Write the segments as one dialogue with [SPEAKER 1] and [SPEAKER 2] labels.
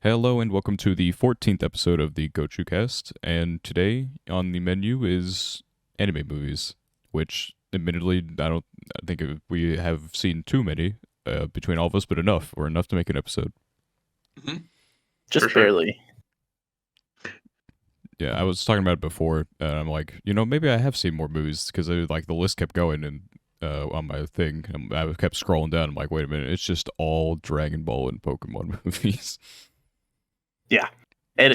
[SPEAKER 1] Hello and welcome to the 14th episode of the Gochuucast, and today on the menu is anime movies, which admittedly I think we have seen too many between all of us, but enough to make an episode.
[SPEAKER 2] Mm-hmm.
[SPEAKER 3] Just barely.
[SPEAKER 1] Yeah, I was talking about it before, and I'm like, maybe I have seen more movies because like the list kept going and on my thing, and I kept scrolling down. I'm like, wait a minute, it's just all Dragon Ball and Pokemon movies.
[SPEAKER 3] Yeah. And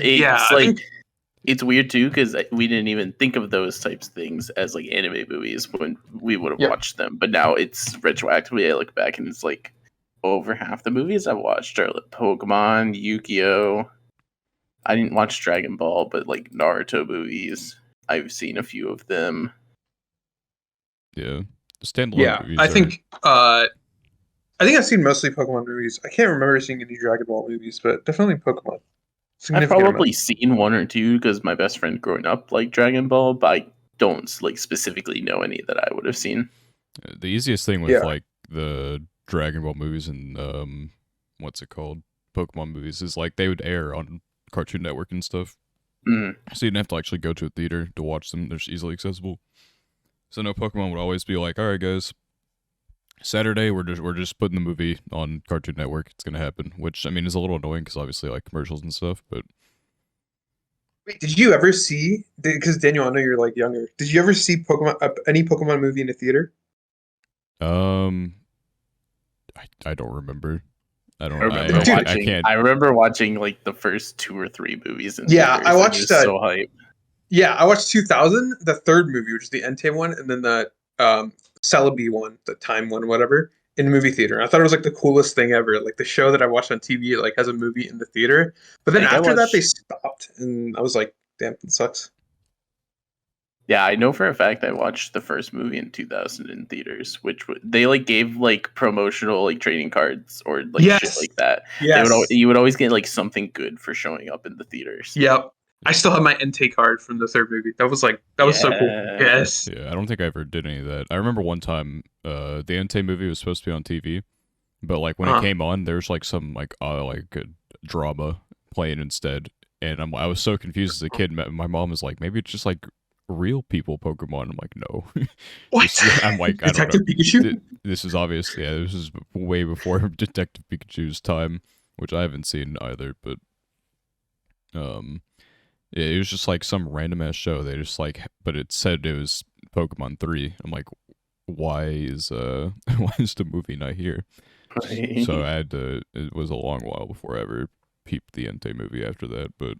[SPEAKER 3] it's weird too because we didn't even think of those types of things as like anime movies when we would have watched them. But now it's retroactively. I look back and it's like over half the movies I've watched are like Pokemon, Yu-Gi-Oh. I didn't watch Dragon Ball, but like Naruto movies, I've seen a few of them.
[SPEAKER 1] Yeah, the standalone movies.
[SPEAKER 2] I think I've seen mostly Pokemon movies. I can't remember seeing any Dragon Ball movies, but definitely Pokemon.
[SPEAKER 3] I've probably seen one or two because my best friend growing up liked Dragon Ball, but I don't like specifically know any that I would have seen.
[SPEAKER 1] The easiest thing with like the Dragon Ball movies and what's it called, Pokemon movies, is like they would air on Cartoon Network and stuff, so you didn't have to actually go to a theater to watch them. They're just easily accessible. So no, Pokemon would always be like, all right, guys, Saturday we're just putting the movie on Cartoon Network. It's gonna happen, which I mean is a little annoying because obviously like commercials and stuff. But
[SPEAKER 2] wait, did you ever see? Because Daniel, I know you're like younger. Did you ever see any Pokemon movie in a theater?
[SPEAKER 1] I don't remember. I
[SPEAKER 3] remember watching like the first 2 or 3 movies.
[SPEAKER 2] I watched that.
[SPEAKER 3] So hype.
[SPEAKER 2] Yeah, I watched 2000, the third movie, which is the Entei one, and then the Celebi one, the Time one, whatever, in the movie theater. I thought it was like the coolest thing ever. Like the show that I watched on TV, like has a movie in the theater. But then after that, they stopped, and I was like, "Damn, that sucks."
[SPEAKER 3] Yeah, I know for a fact I watched the first movie in 2000 in theaters, which they like gave like promotional like trading cards or like shit like that.
[SPEAKER 2] Yes.
[SPEAKER 3] You would always get like something good for showing up in the theaters.
[SPEAKER 2] Yep. I still have my Entei card from the third movie. That was so cool. Yes.
[SPEAKER 1] Yeah, I don't think I ever did any of that. I remember one time the Entei movie was supposed to be on TV, but like when it came on, there's like some like a drama playing instead, and I was so confused as a kid. My mom was like, maybe it's just like real people Pokemon. I'm like, no.
[SPEAKER 2] What?
[SPEAKER 1] I'm like,
[SPEAKER 2] Detective Pikachu?
[SPEAKER 1] This is obviously, this is way before Detective Pikachu's time, which I haven't seen either, but yeah, it was just like some random ass show. They just like, but it said it was Pokemon 3. I'm like, why is why is the movie not here? So I had to. It was a long while before I ever peeped the Entei movie after that, but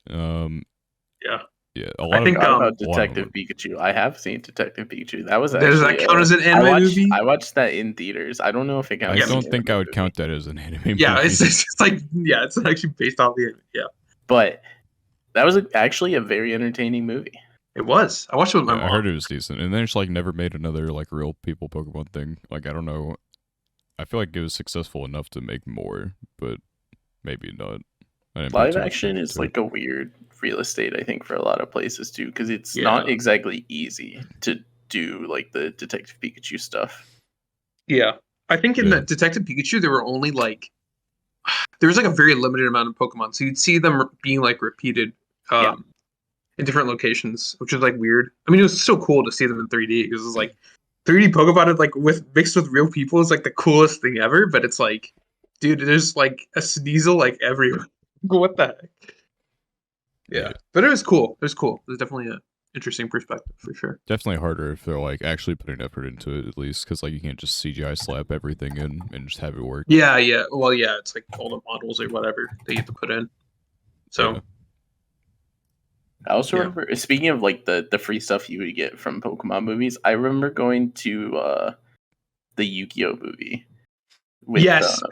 [SPEAKER 1] yeah.
[SPEAKER 3] I think about Detective Pikachu. I have seen Detective Pikachu. That was actually,
[SPEAKER 2] does that count as an anime movie?
[SPEAKER 3] I watched that in theaters. I don't know if it counts.
[SPEAKER 1] I don't think I would count that as an anime movie.
[SPEAKER 2] Yeah, it's like it's actually based off the anime. Yeah.
[SPEAKER 3] But that was actually a very entertaining movie.
[SPEAKER 2] It was. I watched it with my mom.
[SPEAKER 1] I heard it was decent, and then it's like never made another like real people Pokemon thing. Like I don't know. I feel like it was successful enough to make more, but maybe not.
[SPEAKER 3] Live action is like a weird real estate, I think, for a lot of places too, because it's not exactly easy to do like the Detective Pikachu stuff.
[SPEAKER 2] Yeah, I think in the Detective Pikachu there were only like there was like a very limited amount of Pokemon, so you'd see them being like repeated in different locations, which is like weird. I mean, it was so cool to see them in 3D because it was like 3D Pokemon like mixed with real people is like the coolest thing ever. But it's like, dude, there's like a Sneasel like everywhere. What the heck? Yeah, but it was cool. It was cool. It was definitely an interesting perspective for sure.
[SPEAKER 1] Definitely harder if they're like actually putting effort into it, at least, because like you can't just CGI slap everything in and just have it work.
[SPEAKER 2] Yeah. Well, yeah, it's like all the models or whatever they have to put in. So.
[SPEAKER 3] I also remember, speaking of like the free stuff you would get from Pokemon movies, I remember going to the Yu-Gi-Oh movie.
[SPEAKER 2] With,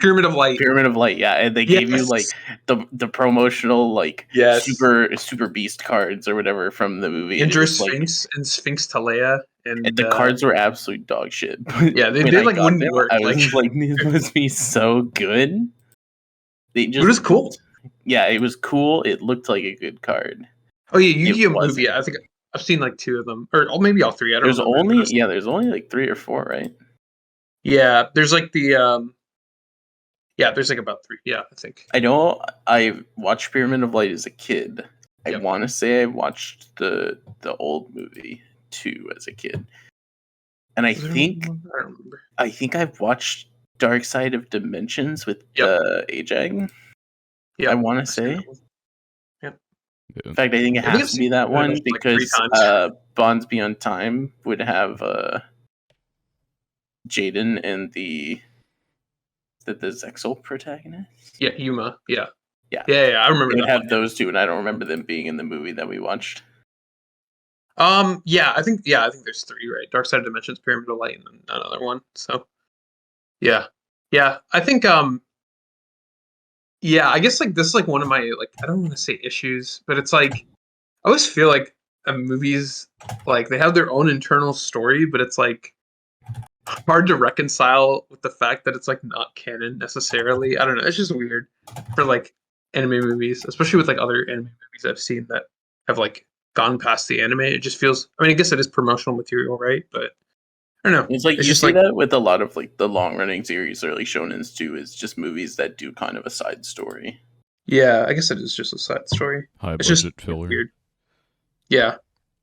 [SPEAKER 2] Pyramid of Light.
[SPEAKER 3] Pyramid of Light, yeah, and they gave you like the promotional like super beast cards or whatever from the movie.
[SPEAKER 2] Indra Sphinx and Sphinx Talea, and
[SPEAKER 3] the cards were absolute dog shit.
[SPEAKER 2] Yeah, they like wouldn't work.
[SPEAKER 3] I was like, these must be so good.
[SPEAKER 2] It was cool.
[SPEAKER 3] Yeah, it was cool. It looked like a good card.
[SPEAKER 2] Oh yeah, Yu-Gi-Oh movie. I think I've seen like 2 of them, or maybe all 3. I don't know.
[SPEAKER 3] There's only like 3 or 4, right?
[SPEAKER 2] Yeah, there's like the Yeah, there's like about 3. Yeah, I think.
[SPEAKER 3] I know I watched Pyramid of Light as a kid. I
[SPEAKER 2] Yep.
[SPEAKER 3] want to say I watched the old movie too as a kid, and I think
[SPEAKER 2] don't remember.
[SPEAKER 3] I've watched Dark Side of Dimensions with Ajag.
[SPEAKER 2] Yeah,
[SPEAKER 3] I want to say.
[SPEAKER 2] Yep.
[SPEAKER 3] In fact, I think it has to be that one because Bonds Beyond Time would have Jaden and the Zexal protagonist.
[SPEAKER 2] Yeah, Yuma. Yeah.
[SPEAKER 3] Yeah.
[SPEAKER 2] I remember.
[SPEAKER 3] They would have those two, and I don't remember them being in the movie that we watched.
[SPEAKER 2] Yeah, I think there's 3, right? Dark Side of Dimensions, Pyramid of Light, and then another one. So, yeah, I think yeah, I guess like this is like one of my like I don't want to say issues, but it's like I always feel like movies like they have their own internal story, but it's like hard to reconcile with the fact that it's like not canon necessarily. I don't know. It's just weird for like anime movies, especially with like other anime movies I've seen that have like gone past the anime. It just feels. I mean, I guess it is promotional material, right? But I don't know.
[SPEAKER 3] It's like
[SPEAKER 2] it's
[SPEAKER 3] you
[SPEAKER 2] just
[SPEAKER 3] see
[SPEAKER 2] like
[SPEAKER 3] that with a lot of like the long running series or like shonens too. Is just movies that do kind of a side story.
[SPEAKER 2] yeah, I guess it is just a side story.
[SPEAKER 1] High
[SPEAKER 2] It's
[SPEAKER 1] budget
[SPEAKER 2] just
[SPEAKER 1] filler.
[SPEAKER 2] weird. Yeah,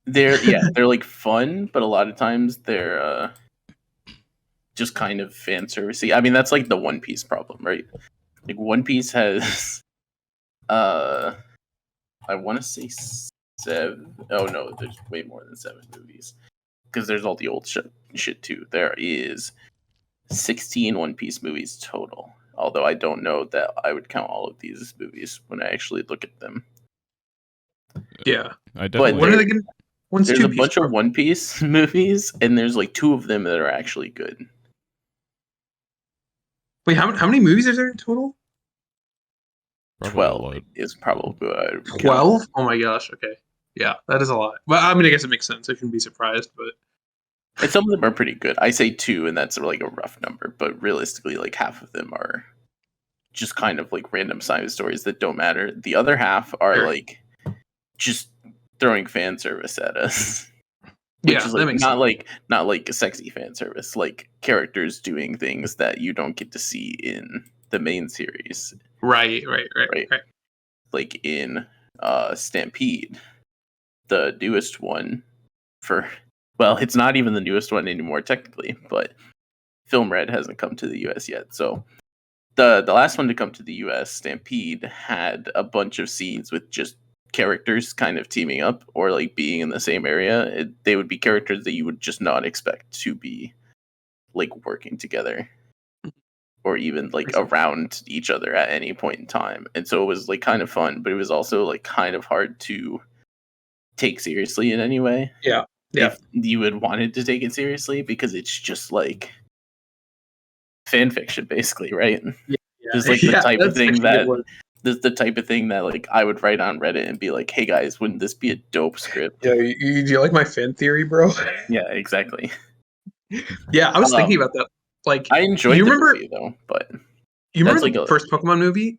[SPEAKER 3] they're like fun, but a lot of times they're just kind of fan servicey. I mean, that's like the One Piece problem, right? Like One Piece has I want to say 7. Oh no, there's way more than 7 movies because there's all the old shit too. There is 16 One Piece movies total. Although I don't know that I would count all of these movies when I actually look at them.
[SPEAKER 2] yeah.
[SPEAKER 1] I definitely.
[SPEAKER 2] When are they getting? When's
[SPEAKER 3] There's
[SPEAKER 2] 2
[SPEAKER 3] a
[SPEAKER 2] Piece
[SPEAKER 3] bunch of One Piece movies, and there's like 2 of them that are actually good.
[SPEAKER 2] Wait, how many movies are there in total?
[SPEAKER 3] 12 is probably what I would count.
[SPEAKER 2] 12? Oh my gosh. Okay. Yeah, that is a lot. Well, I mean, I guess it makes sense. I shouldn't be surprised, but
[SPEAKER 3] And some of them are pretty good. I say 2, and that's like a rough number, but realistically, like half of them are just kind of like random side stories that don't matter. The other half are like just throwing fan service at us. Which is like not like a sexy fan service, like characters doing things that you don't get to see in the main series.
[SPEAKER 2] Right.
[SPEAKER 3] Like in Stampede, the newest one it's not even the newest one anymore technically, but Film Red hasn't come to the US yet. So the last one to come to the US, Stampede, had a bunch of scenes with just characters kind of teaming up or like being in the same area. They would be characters that you would just not expect to be like working together or even like around each other at any point in time. And so it was like kind of fun, but it was also like kind of hard to take seriously in any way.
[SPEAKER 2] Yeah.
[SPEAKER 3] If you had wanted to take it seriously, because it's just like fan fiction basically, right? It's like the type of thing that this is the type of thing that like I would write on Reddit and be like, "Hey guys, wouldn't this be a dope script?"
[SPEAKER 2] Yeah, do you like my fan theory, bro?
[SPEAKER 3] Yeah, exactly.
[SPEAKER 2] Yeah, I was thinking about that. Like,
[SPEAKER 3] I enjoyed the movie though, but
[SPEAKER 2] you remember the first Pokemon movie?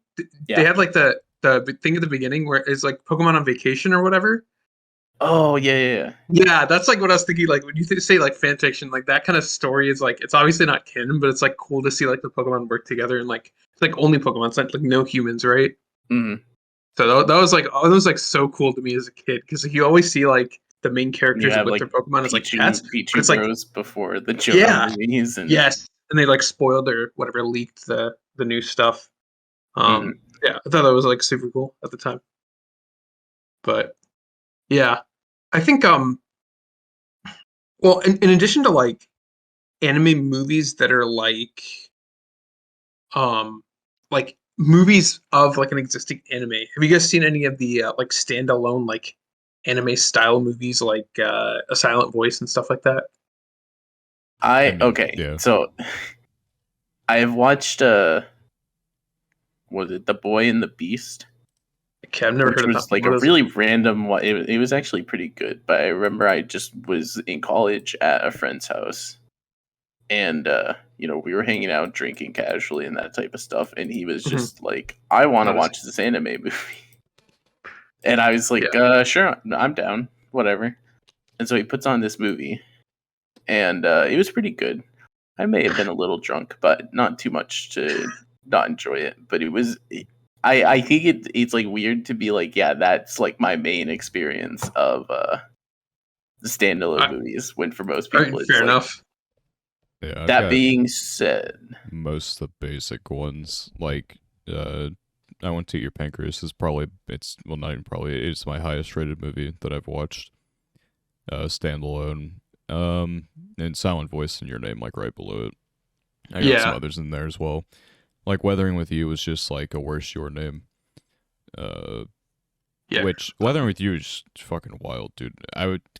[SPEAKER 2] They had like the thing at the beginning where it's like Pokemon on vacation or whatever.
[SPEAKER 3] Oh yeah.
[SPEAKER 2] Yeah, that's like what I was thinking. Like when you say like fan fiction, like that kind of story is like it's obviously not canon, but it's like cool to see like the Pokemon work together and like it's like only Pokemon, it's like no humans, right?
[SPEAKER 3] Mm-hmm.
[SPEAKER 2] So that was like so cool to me as a kid because you always see like the main characters with their Pokemon as like cats.
[SPEAKER 3] Pichu
[SPEAKER 2] it's like
[SPEAKER 3] Bros before the Johto movies, and
[SPEAKER 2] yes, and they like spoiled or whatever, leaked the new stuff. Yeah, I thought that was like super cool at the time. But yeah, I think well, in addition to like anime movies that are like movies of like an existing anime, have you guys seen any of the like standalone like anime style movies like A Silent Voice and stuff like that?
[SPEAKER 3] So I have watched was it The Boy and the Beast?
[SPEAKER 2] Okay, I've never heard of that.
[SPEAKER 3] Which was like a really random one. It was actually pretty good, but I remember I just was in college at a friend's house, and we were hanging out, drinking casually, and that type of stuff. And he was just like, "I want to watch this anime movie," and I was like, "Sure, I'm down, whatever." And so he puts on this movie, and it was pretty good. I may have been a little drunk, but not too much to not enjoy it, but it was. I think it's like weird to be like, yeah, that's like my main experience of the standalone movies. When for most people, it's
[SPEAKER 2] fair
[SPEAKER 3] like,
[SPEAKER 2] enough.
[SPEAKER 1] Yeah.
[SPEAKER 3] That being said,
[SPEAKER 1] most of the basic ones, like I Want to Eat Your Pancreas is probably not even probably, it's my highest rated movie that I've watched. Standalone. And Silent Voice in Your Name, like right below it. I got some others in there as well. Like Weathering with You was just like a worse Your Name. Which Weathering with You is fucking wild, dude.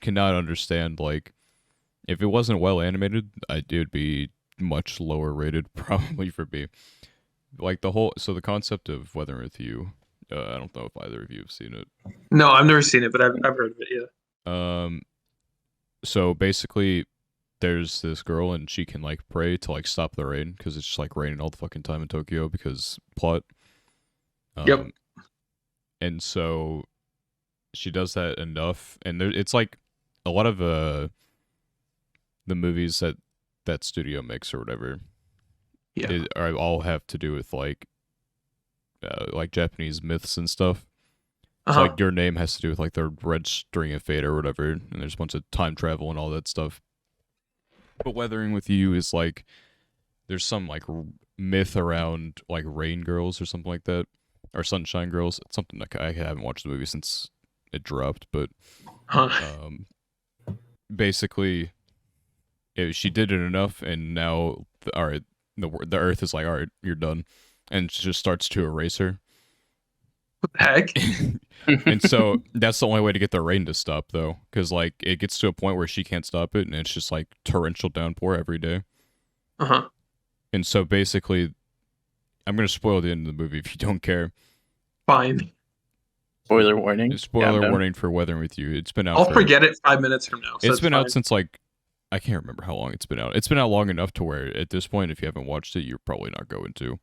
[SPEAKER 1] Cannot understand, like, if it wasn't well animated, it would be much lower rated probably for me. Like the concept of Weathering with You, I don't know if either of you have seen it.
[SPEAKER 2] No, I've never seen it, but I've heard of it. Yeah.
[SPEAKER 1] So basically, there's this girl and she can like pray to like stop the rain because it's just like raining all the fucking time in Tokyo because plot.
[SPEAKER 2] Yep.
[SPEAKER 1] And so she does that enough, and it's like a lot of the movies that studio makes or whatever. All have to do with like Japanese myths and stuff. So like Your Name has to do with like the red string of fate or whatever, and there's a bunch of time travel and all that stuff. But Weathering with You is like there's some like myth around like rain girls or something like that, or sunshine girls. It's something like I haven't watched the movie since it dropped, but basically she did it enough, and now all right, the Earth is like, all right, you're done, and she just starts to erase her.
[SPEAKER 2] What the heck?
[SPEAKER 1] And so that's the only way to get the rain to stop, though, because like it gets to a point where she can't stop it, and it's just like torrential downpour every day. And so basically, I'm gonna spoil the end of the movie if you don't care.
[SPEAKER 2] Fine.
[SPEAKER 3] Spoiler warning.
[SPEAKER 1] Spoiler warning for Weathering with You. It's been out.
[SPEAKER 2] I'll forget it 5 minutes from now. So
[SPEAKER 1] it's been out since like I can't remember how long it's been out. It's been out long enough to where at this point, if you haven't watched it, you're probably not going to.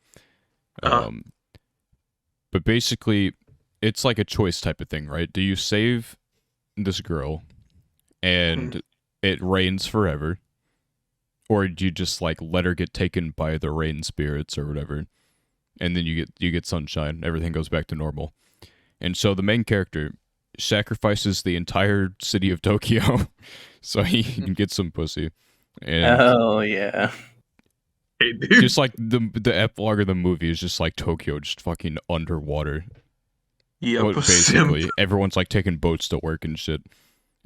[SPEAKER 1] But basically, it's like a choice type of thing, right? Do you save this girl and it rains forever? Or do you just like let her get taken by the rain spirits or whatever? And then you get sunshine, everything goes back to normal. And so the main character sacrifices the entire city of Tokyo so he can get some pussy. And
[SPEAKER 3] oh yeah.
[SPEAKER 2] Hey, dude.
[SPEAKER 1] Just like the epilogue of the movie is just like Tokyo just fucking underwater.
[SPEAKER 2] Yeah,
[SPEAKER 1] basically everyone's like taking boats to work and shit,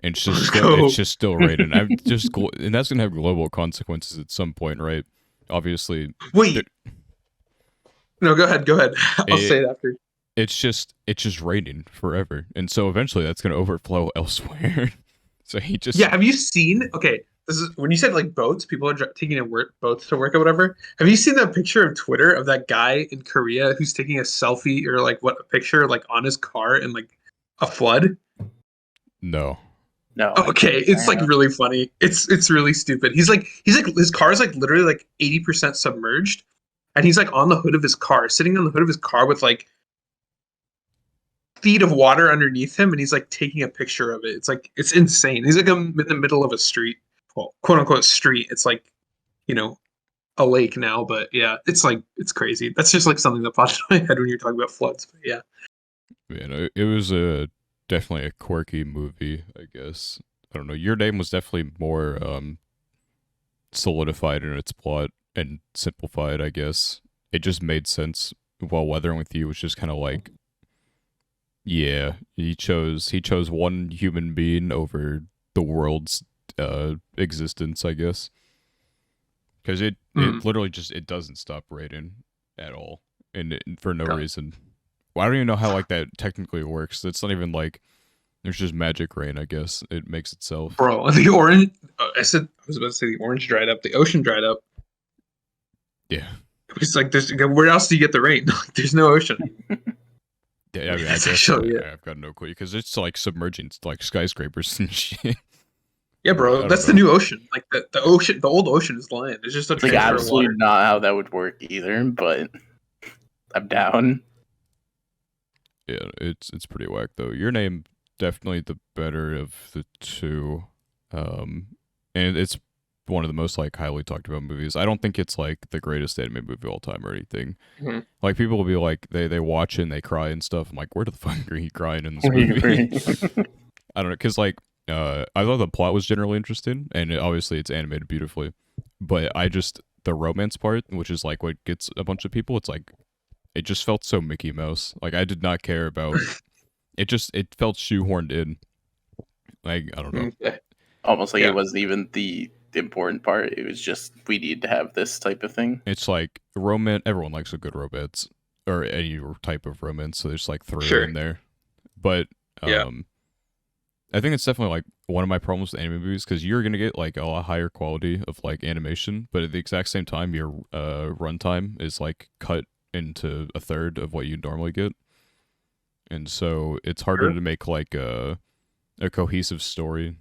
[SPEAKER 1] and it's just still raining. And that's gonna have global consequences at some point, right? Obviously.
[SPEAKER 2] Wait. No, go ahead. I'll say it after.
[SPEAKER 1] It's just raining forever, and so eventually that's gonna overflow elsewhere. So he just
[SPEAKER 2] Have you seen? Okay, this is when you said like boats. People are taking boats to work or whatever. Have you seen that picture of Twitter of that guy in Korea who's taking a selfie or like a picture like on his car in like a flood?
[SPEAKER 1] No.
[SPEAKER 2] Okay, it's like really funny. It's really stupid. He's like his car is like literally like 80% submerged, and he's like on the hood of his car, sitting on the hood of his car with like feet of water underneath him, and he's like taking a picture of it. It's insane. He's like in the middle of a street, well, quote unquote street. It's like, a lake now, but yeah, it's crazy. That's just like something that popped in my head when you're talking about floods. But yeah,
[SPEAKER 1] man, it was definitely a quirky movie, I guess. I don't know. Your Name was definitely more solidified in its plot and simplified, I guess. It just made sense. While Weathering with You was just kind of like, yeah, he chose one human being over the world's existence, I guess. Because it literally just it doesn't stop raining at all, and for no reason. Well, I don't even know how like that technically works. It's not even like there's just magic rain. I guess it makes itself.
[SPEAKER 2] Bro, the orange. I was about to say the orange dried up. The ocean dried up.
[SPEAKER 1] Yeah.
[SPEAKER 2] It's like where else do you get the rain? There's no ocean.
[SPEAKER 1] Yeah, I mean, I've got no clue because it's like submerging like skyscrapers and shit.
[SPEAKER 2] Yeah, bro, that's the new ocean. Like the ocean, the old ocean is land. It's just
[SPEAKER 3] like absolutely not how that would work either. But I'm down.
[SPEAKER 1] Yeah, it's pretty whack though. Your Name definitely the better of the two, and it's one of the most like highly talked about movies. I don't think it's like the greatest anime movie of all time or anything.
[SPEAKER 2] Mm-hmm.
[SPEAKER 1] Like people will be like they watch it and they cry and stuff. I'm like, where the fuck are you crying in this movie? I don't know, because like I thought the plot was generally interesting, and obviously it's animated beautifully, but the romance part, which is like what gets a bunch of people, it's like it just felt so Mickey Mouse. Like I did not care about it. It felt shoehorned in. Like I don't know.
[SPEAKER 2] Okay.
[SPEAKER 3] Almost like it wasn't even the important part. It was just we need to have this type of thing.
[SPEAKER 1] It's like romance. Everyone likes a good romance or any type of romance, so there's like throw it in there. But I think it's definitely like one of my problems with anime movies, because you're gonna get like a lot higher quality of like animation, but at the exact same time, your runtime is like cut into a third of what you normally get, and so it's harder to make like a cohesive story,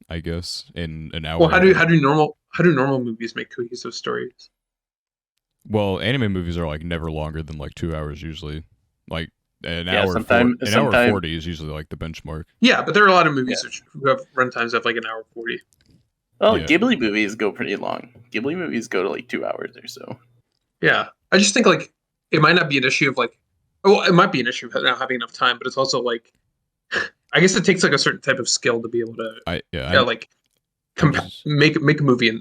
[SPEAKER 1] I guess, in an hour.
[SPEAKER 2] Well, how do normal movies make cohesive stories?
[SPEAKER 1] Well, anime movies are like never longer than like 2 hours usually. Like an hour 40 is usually like the benchmark.
[SPEAKER 2] Yeah, but there are a lot of movies who have runtimes of like an hour 40.
[SPEAKER 3] Well, Ghibli movies go pretty long. Ghibli movies go to like 2 hours or so.
[SPEAKER 2] Yeah, I just think like it might not be an issue of like, well, it might be an issue of not having enough time, but it's also like, I guess it takes like a certain type of skill to be able to, make a movie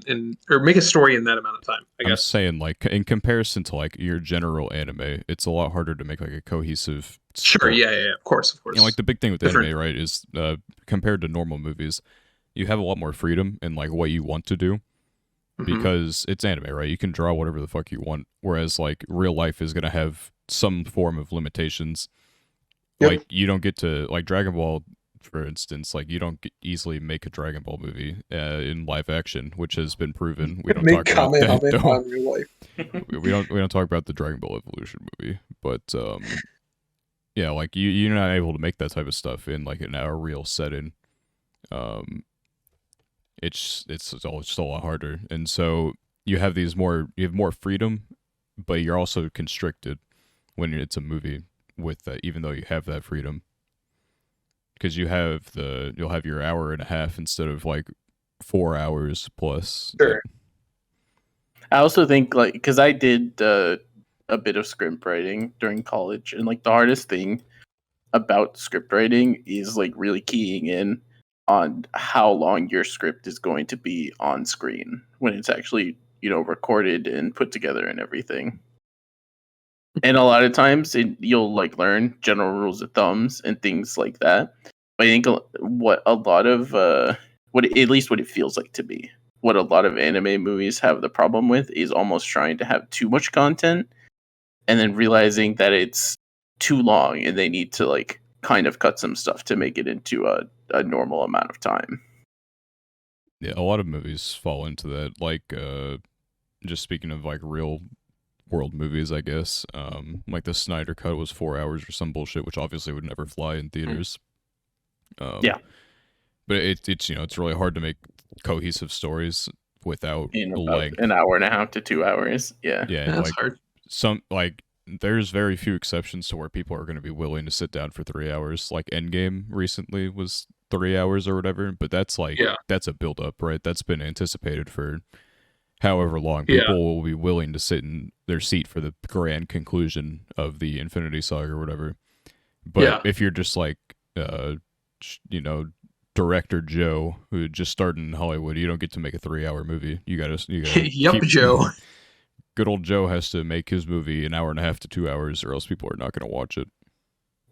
[SPEAKER 2] or make a story in that amount of time. I guess.
[SPEAKER 1] I'm saying like in comparison to like your general anime, it's a lot harder to make like a cohesive.
[SPEAKER 2] Sure, yeah, of course.
[SPEAKER 1] You know, like the big thing with anime, right, is compared to normal movies, you have a lot more freedom in like what you want to do, because it's anime, right? You can draw whatever the fuck you want, whereas like real life is gonna have some form of limitations. Yep. Like you don't get to like Dragon Ball, for instance, like you don't easily make a Dragon Ball movie in live action, which has been proven. We don't talk about that.
[SPEAKER 2] On real life.
[SPEAKER 1] we don't talk about the Dragon Ball Evolution movie, but yeah, like you're not able to make that type of stuff in like a real setting. It's just a lot harder, and so you have more freedom, but you're also constricted when it's a movie with that, even though you have that freedom. Because you'll have your hour and a half instead of like 4 hours plus.
[SPEAKER 2] Sure.
[SPEAKER 3] I also think like, because I did a bit of script writing during college, and like the hardest thing about script writing is like really keying in on how long your script is going to be on screen when it's actually, recorded and put together and everything. And a lot of times you'll like learn general rules of thumbs and things like that. But I think what it feels like to me, what a lot of anime movies have the problem with is almost trying to have too much content and then realizing that it's too long and they need to like kind of cut some stuff to make it into a normal amount of time.
[SPEAKER 1] Yeah, a lot of movies fall into that. Like, just speaking of like real world movies, I guess, like the Snyder Cut was 4 hours or some bullshit, which obviously would never fly in theaters.
[SPEAKER 3] Yeah,
[SPEAKER 1] but it's really hard to make cohesive stories without length.
[SPEAKER 3] An hour and a half to 2 hours. Yeah,
[SPEAKER 2] that's
[SPEAKER 1] like
[SPEAKER 2] hard.
[SPEAKER 1] There's very few exceptions to where people are going to be willing to sit down for 3 hours. Like Endgame recently was 3 hours or whatever, but that's like that's a build up, right? That's been anticipated for however long. People will be willing to sit in their seat for the grand conclusion of the Infinity Saga or whatever. But if you're just like director Joe who just started in Hollywood, you don't get to make a 3-hour movie. You gotta
[SPEAKER 2] yep, Joe.
[SPEAKER 1] Good old Joe has to make his movie an hour and a half to 2 hours, or else people are not going to watch it.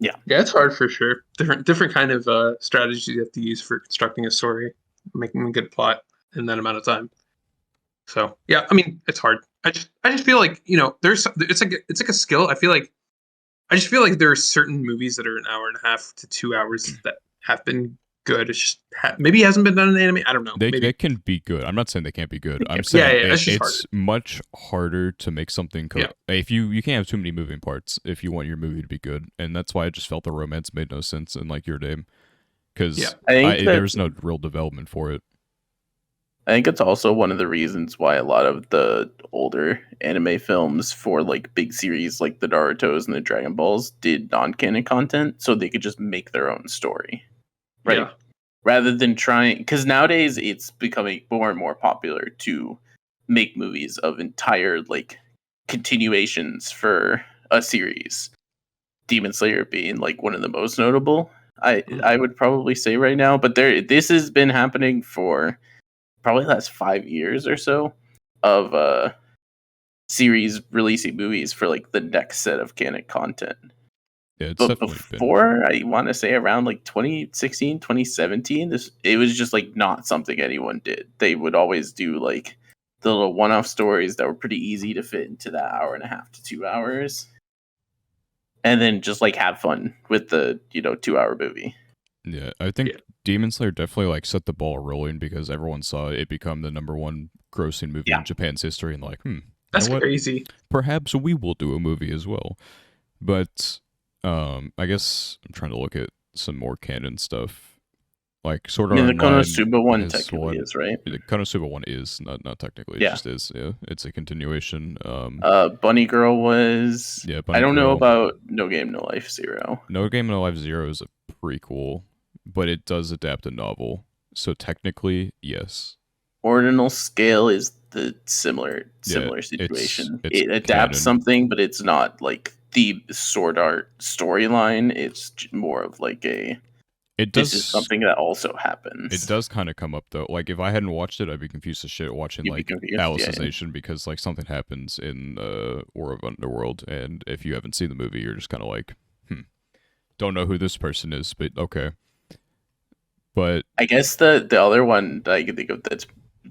[SPEAKER 2] Yeah, it's hard for sure. Different kind of strategies you have to use for constructing a story, making a good plot in that amount of time. So yeah, I mean, it's hard. I just feel like it's like a skill. I just feel like there are certain movies that are an hour and a half to 2 hours that have been good. It's just maybe it hasn't been done in anime. I don't know.
[SPEAKER 1] They can be good. I'm not saying they can't be good. I'm saying it's much harder to make something. If you can't have too many moving parts if you want your movie to be good, and that's why I just felt the romance made no sense in like Your Name, because there's no real development for it.
[SPEAKER 3] I think it's also one of the reasons why a lot of the older anime films for like big series like the Naruto's and the Dragon Balls did non-canon content so they could just make their own story. Right. Yeah. rather than trying, because nowadays it's becoming more and more popular to make movies of entire like continuations for a series. Demon Slayer being like one of the most notable, I would probably say right now. But this has been happening for probably the last 5 years or so of series releasing movies for like the next set of canon content.
[SPEAKER 1] Yeah, it's
[SPEAKER 3] but
[SPEAKER 1] definitely
[SPEAKER 3] before, I want to say around like 2016, 2017, it was just like not something anyone did. They would always do like the little one-off stories that were pretty easy to fit into that hour and a half to 2 hours. And then just like have fun with the, 2-hour movie.
[SPEAKER 1] Yeah, I think Demon Slayer definitely like set the ball rolling because everyone saw it become the #1 grossing movie in Japan's history, and like,
[SPEAKER 2] that's crazy.
[SPEAKER 1] Perhaps we will do a movie as well. But I guess I'm trying to look at some more canon stuff. Like Sword Art Online.
[SPEAKER 3] The Konosuba one technically is, right?
[SPEAKER 1] The Konosuba one is not technically. It just is. Yeah, it's a continuation.
[SPEAKER 3] Bunny Girl was.
[SPEAKER 1] Yeah, Bunny
[SPEAKER 3] I don't know
[SPEAKER 1] Girl.
[SPEAKER 3] about No Game No Life Zero.
[SPEAKER 1] No Game No Life Zero is a prequel, but it does adapt a novel. So technically, yes.
[SPEAKER 3] Ordinal Scale is the similar situation.
[SPEAKER 1] It's
[SPEAKER 3] it adapts
[SPEAKER 1] canon.
[SPEAKER 3] something, but it's not like the Sword Art storyline. It's more of like this is something that also happens.
[SPEAKER 1] It does kind of come up though. Like if I hadn't watched it, I'd be confused as shit watching like Alicization because like something happens in War of Underworld, and if you haven't seen the movie, you're just kind of like, don't know who this person is, but okay. But
[SPEAKER 3] I guess the other one that I can think of that's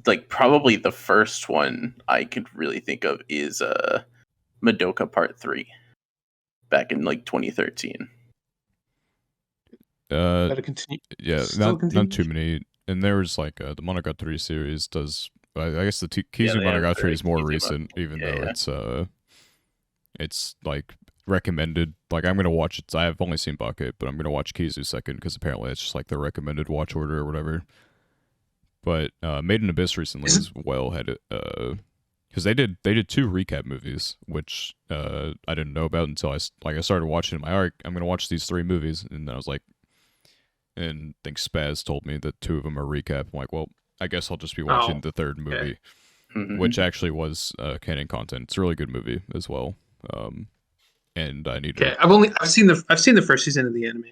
[SPEAKER 3] like probably the first one I could really think of is Madoka Part 3 back in like 2013.
[SPEAKER 1] Not too many. And there was like the Monogatari series does. I guess the Kizu Monogatari is more recent, even though it's like recommended. Like I'm gonna watch it. I've only seen Bake, but I'm gonna watch Kizu second because apparently it's just like the recommended watch order or whatever. But Made in Abyss recently as well had it because they did 2 recap movies, which I didn't know about until I started watching them. I'm gonna watch these 3 movies, and then I was like. And I think Spaz told me that 2 of them are recap. I'm like, well, I guess I'll just be watching the 3rd movie, which actually was canon content. It's a really good movie as well. And I need to.
[SPEAKER 2] I've seen the first season of the anime.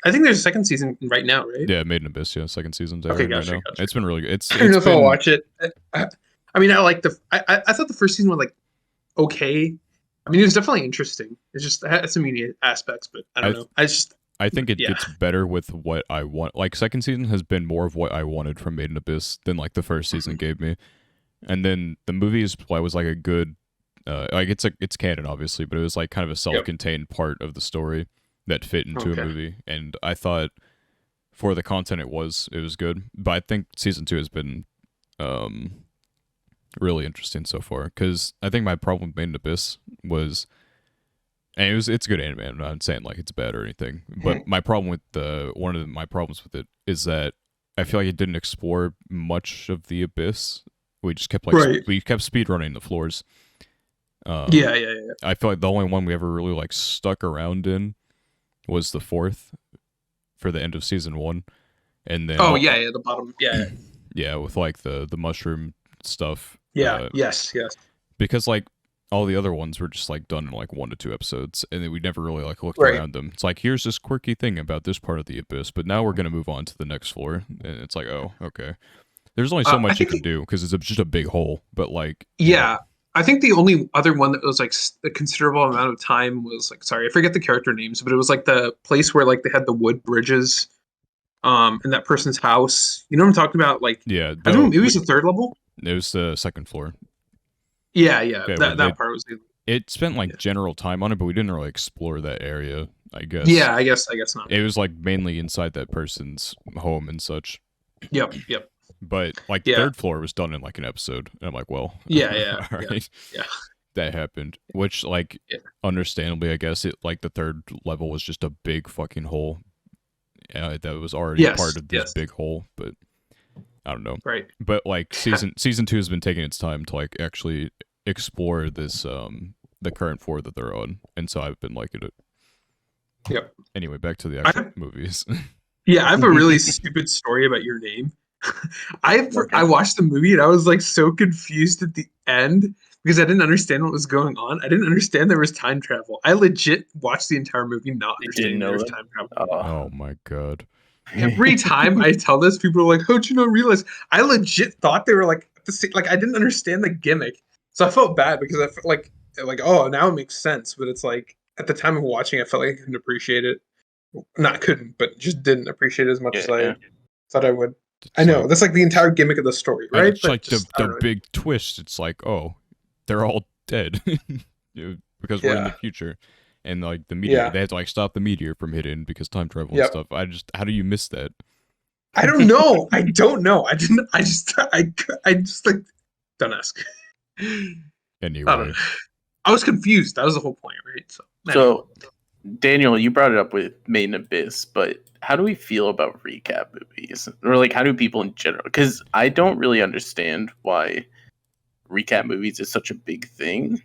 [SPEAKER 2] I think there's a 2nd season right now, right?
[SPEAKER 1] Yeah, Made in Abyss. Yeah, 2nd season's
[SPEAKER 2] okay,
[SPEAKER 1] right now. It's been really good.
[SPEAKER 2] I don't know if I'll watch it. I mean, I like I thought the first season was like okay. I mean, it was definitely interesting. It just had some unique aspects, but I don't know.
[SPEAKER 1] I think it gets better with what I want. Like, 2nd season has been more of what I wanted from Made in Abyss than, like, the 1st season gave me. And then the movie was, like, a good... like, it's canon, obviously, but it was, like, kind of a self-contained part of the story that fit into a movie. And I thought, for the content it was good. But I think Season 2 has been really interesting so far. Because I think my problem with Made in Abyss was... And it's good anime. I'm not saying like it's bad or anything. But my problem with one of my problems with it is that I feel like it didn't explore much of the abyss. We just kept we kept speed running the floors. I feel like the only one we ever really like stuck around in was the 4th for the end of season 1, and then
[SPEAKER 2] the bottom
[SPEAKER 1] with like the mushroom stuff.
[SPEAKER 2] Yes
[SPEAKER 1] because like. All the other ones were just like done in like 1 to 2 episodes, and then we never really like looked around them. It's like, here's this quirky thing about this part of the abyss, but now we're gonna move on to the next floor, and it's like, oh, okay. There's only so much you can do because it's just a big hole, but like
[SPEAKER 2] I think the only other one that was like a considerable amount of time was like, sorry, I forget the character names, but it was like the place where like they had the wood bridges, in that person's house. You know what I'm talking about? Like, I think it was the 3rd level.
[SPEAKER 1] It was the 2nd floor.
[SPEAKER 2] That part was.
[SPEAKER 1] It spent like general time on it, but we didn't really explore that area. I guess.
[SPEAKER 2] Yeah, I guess not.
[SPEAKER 1] It was like mainly inside that person's home and such.
[SPEAKER 2] Yep.
[SPEAKER 1] But like the 3rd floor was done in like an episode, and I'm like, well,
[SPEAKER 2] all
[SPEAKER 1] right, that happened. Which like, understandably, I guess it like the 3rd level was just a big fucking hole. That was already part of this big hole, but. I don't know.
[SPEAKER 2] Right.
[SPEAKER 1] But like season 2 has been taking its time to like actually explore this the current 4 that they're on. And so I've been liking it.
[SPEAKER 2] Yep.
[SPEAKER 1] Anyway, back to the actual movies.
[SPEAKER 2] Yeah, I have a really stupid story about your name. I
[SPEAKER 3] Okay.
[SPEAKER 2] watched the movie and I was like so confused at the end because I didn't understand what was going on. I didn't understand there was time travel. I legit watched the entire movie not
[SPEAKER 3] I didn't
[SPEAKER 2] understanding there
[SPEAKER 3] know
[SPEAKER 2] was
[SPEAKER 3] that.
[SPEAKER 2] time travel.
[SPEAKER 1] Oh my god.
[SPEAKER 2] Every time I tell this, people are like, "How'd you not realize?" I legit thought they were like the same. Like I didn't understand the gimmick, so I felt bad because I felt like oh now it makes sense. But it's like at the time of watching, I felt like I couldn't appreciate it. Not couldn't, but just didn't appreciate it as much as I
[SPEAKER 3] Yeah.
[SPEAKER 2] thought I would. I
[SPEAKER 1] It's
[SPEAKER 2] know
[SPEAKER 1] like
[SPEAKER 2] that's like the entire gimmick of the story, right?
[SPEAKER 1] it's
[SPEAKER 2] But
[SPEAKER 1] like
[SPEAKER 2] just I
[SPEAKER 1] the
[SPEAKER 2] don't know.
[SPEAKER 1] big twist. It's like, oh, they're all dead. Because we're in the
[SPEAKER 2] Yeah,
[SPEAKER 1] future. And like the meteor,
[SPEAKER 2] yeah,
[SPEAKER 1] they had to like stop the meteor from hitting because time travel and
[SPEAKER 2] yep.
[SPEAKER 1] stuff. How do you miss that?
[SPEAKER 2] I don't know. I don't know. I didn't. I just like don't ask. I don't
[SPEAKER 1] Anyway,
[SPEAKER 2] know. I was confused. That was the whole point, right? So anyway.
[SPEAKER 3] So, Daniel, you brought it up with Made in Abyss, but how do we feel about recap movies? Or like how do people in general? Because I don't really understand why recap movies is such a big thing.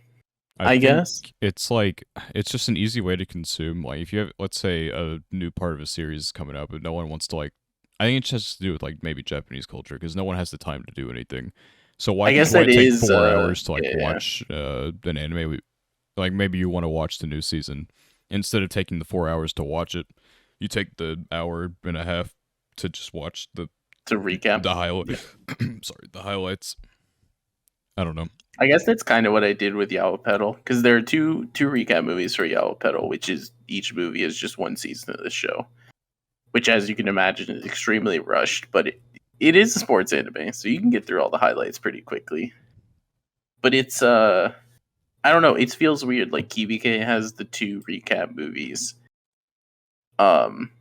[SPEAKER 1] I
[SPEAKER 3] I
[SPEAKER 1] think
[SPEAKER 3] guess.
[SPEAKER 1] it's like it's just an easy way to consume. Like if you have, let's say, a new part of a series coming up, but no one wants to like. I think it has to do with like maybe Japanese culture because no one has the time to do anything. So
[SPEAKER 3] I guess
[SPEAKER 1] why
[SPEAKER 3] that
[SPEAKER 1] take
[SPEAKER 3] is
[SPEAKER 1] 4 hours to like
[SPEAKER 3] yeah.
[SPEAKER 1] watch an anime? Like maybe you want to watch the new season instead of taking the 4 hours to watch it, you take the hour and a half to just watch
[SPEAKER 3] To recap.
[SPEAKER 1] the highlight. Sorry, the highlights. I don't know.
[SPEAKER 3] I guess that's kind of what I did with Yellow Pedal because there are two recap movies for Yellow Pedal, which is each movie is just one season of the show, which, as you can imagine, is extremely rushed. But it is a sports anime, so you can get through all the highlights pretty quickly. But it's I don't know. It feels weird. Like KBK has the two recap movies, um,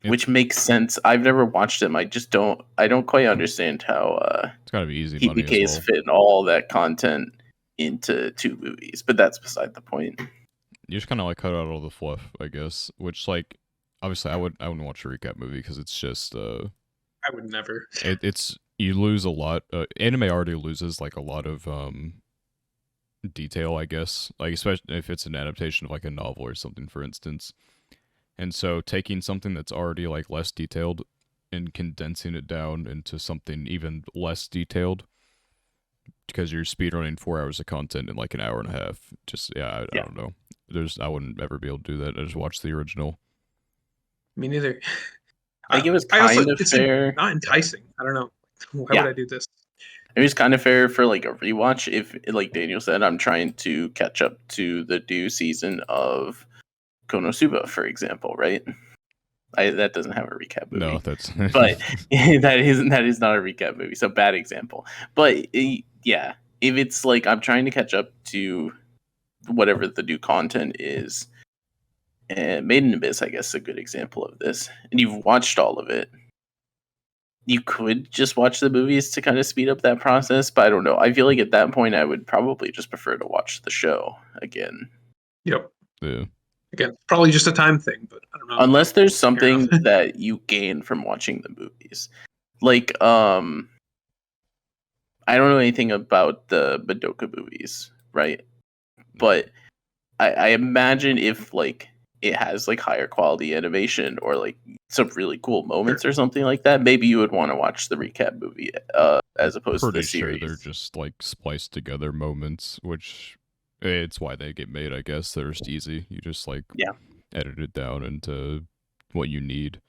[SPEAKER 3] which makes sense. I've never watched them. I just don't. I don't quite understand how
[SPEAKER 1] It's gotta be easy money as
[SPEAKER 3] KBK's
[SPEAKER 1] well.
[SPEAKER 3] fit all that content into two movies. But that's beside the point.
[SPEAKER 1] You just kind of like cut out all the fluff, I guess. Which like, obviously, I wouldn't watch a recap movie because it's just
[SPEAKER 2] I would never.
[SPEAKER 1] it's you lose a lot. Anime already loses like a lot of detail, I guess. Like especially if it's an adaptation of like a novel or something, for instance. And so taking something that's already like less detailed and condensing it down into something even less detailed because you're speedrunning 4 hours of content in like an hour and a half. Just I
[SPEAKER 3] Yeah.
[SPEAKER 1] don't know. I wouldn't ever be able to do that. I just watch the original.
[SPEAKER 2] Me neither.
[SPEAKER 3] Like it was
[SPEAKER 2] I also
[SPEAKER 3] kind of
[SPEAKER 2] it's like
[SPEAKER 3] fair.
[SPEAKER 2] not enticing. I don't know. Why would
[SPEAKER 3] Yeah,
[SPEAKER 2] I do this?
[SPEAKER 3] it was kind of fair for like a rewatch. If, like Daniel said, I'm trying to catch up to the new season of Konosuba, for example, right? That doesn't have a recap
[SPEAKER 1] No,
[SPEAKER 3] movie,
[SPEAKER 1] that's
[SPEAKER 3] but that is not a recap movie. So bad example. But yeah, if it's like I'm trying to catch up to whatever the new content is, and Made in Abyss, I guess, is a good example of this. And you've watched all of it. You could just watch the movies to kind of speed up that process, but I don't know. I feel like at that point, I would probably just prefer to watch the show again.
[SPEAKER 2] Yep.
[SPEAKER 1] yeah.
[SPEAKER 2] Again, probably just a time thing, but I don't know.
[SPEAKER 3] Unless there's
[SPEAKER 2] Fair enough.
[SPEAKER 3] something that you gain from watching the movies. Like, I don't know anything about the Madoka movies, right? But I imagine if like it has like higher quality animation or like some really cool moments
[SPEAKER 2] Sure.
[SPEAKER 3] or something like that, maybe you would want to watch the recap movie as opposed to the
[SPEAKER 1] Pretty sure they're
[SPEAKER 3] series.
[SPEAKER 1] just like spliced together moments, which it's why they get made, I guess. They're just easy. You just like
[SPEAKER 3] Yeah.
[SPEAKER 1] edit it down into what you need.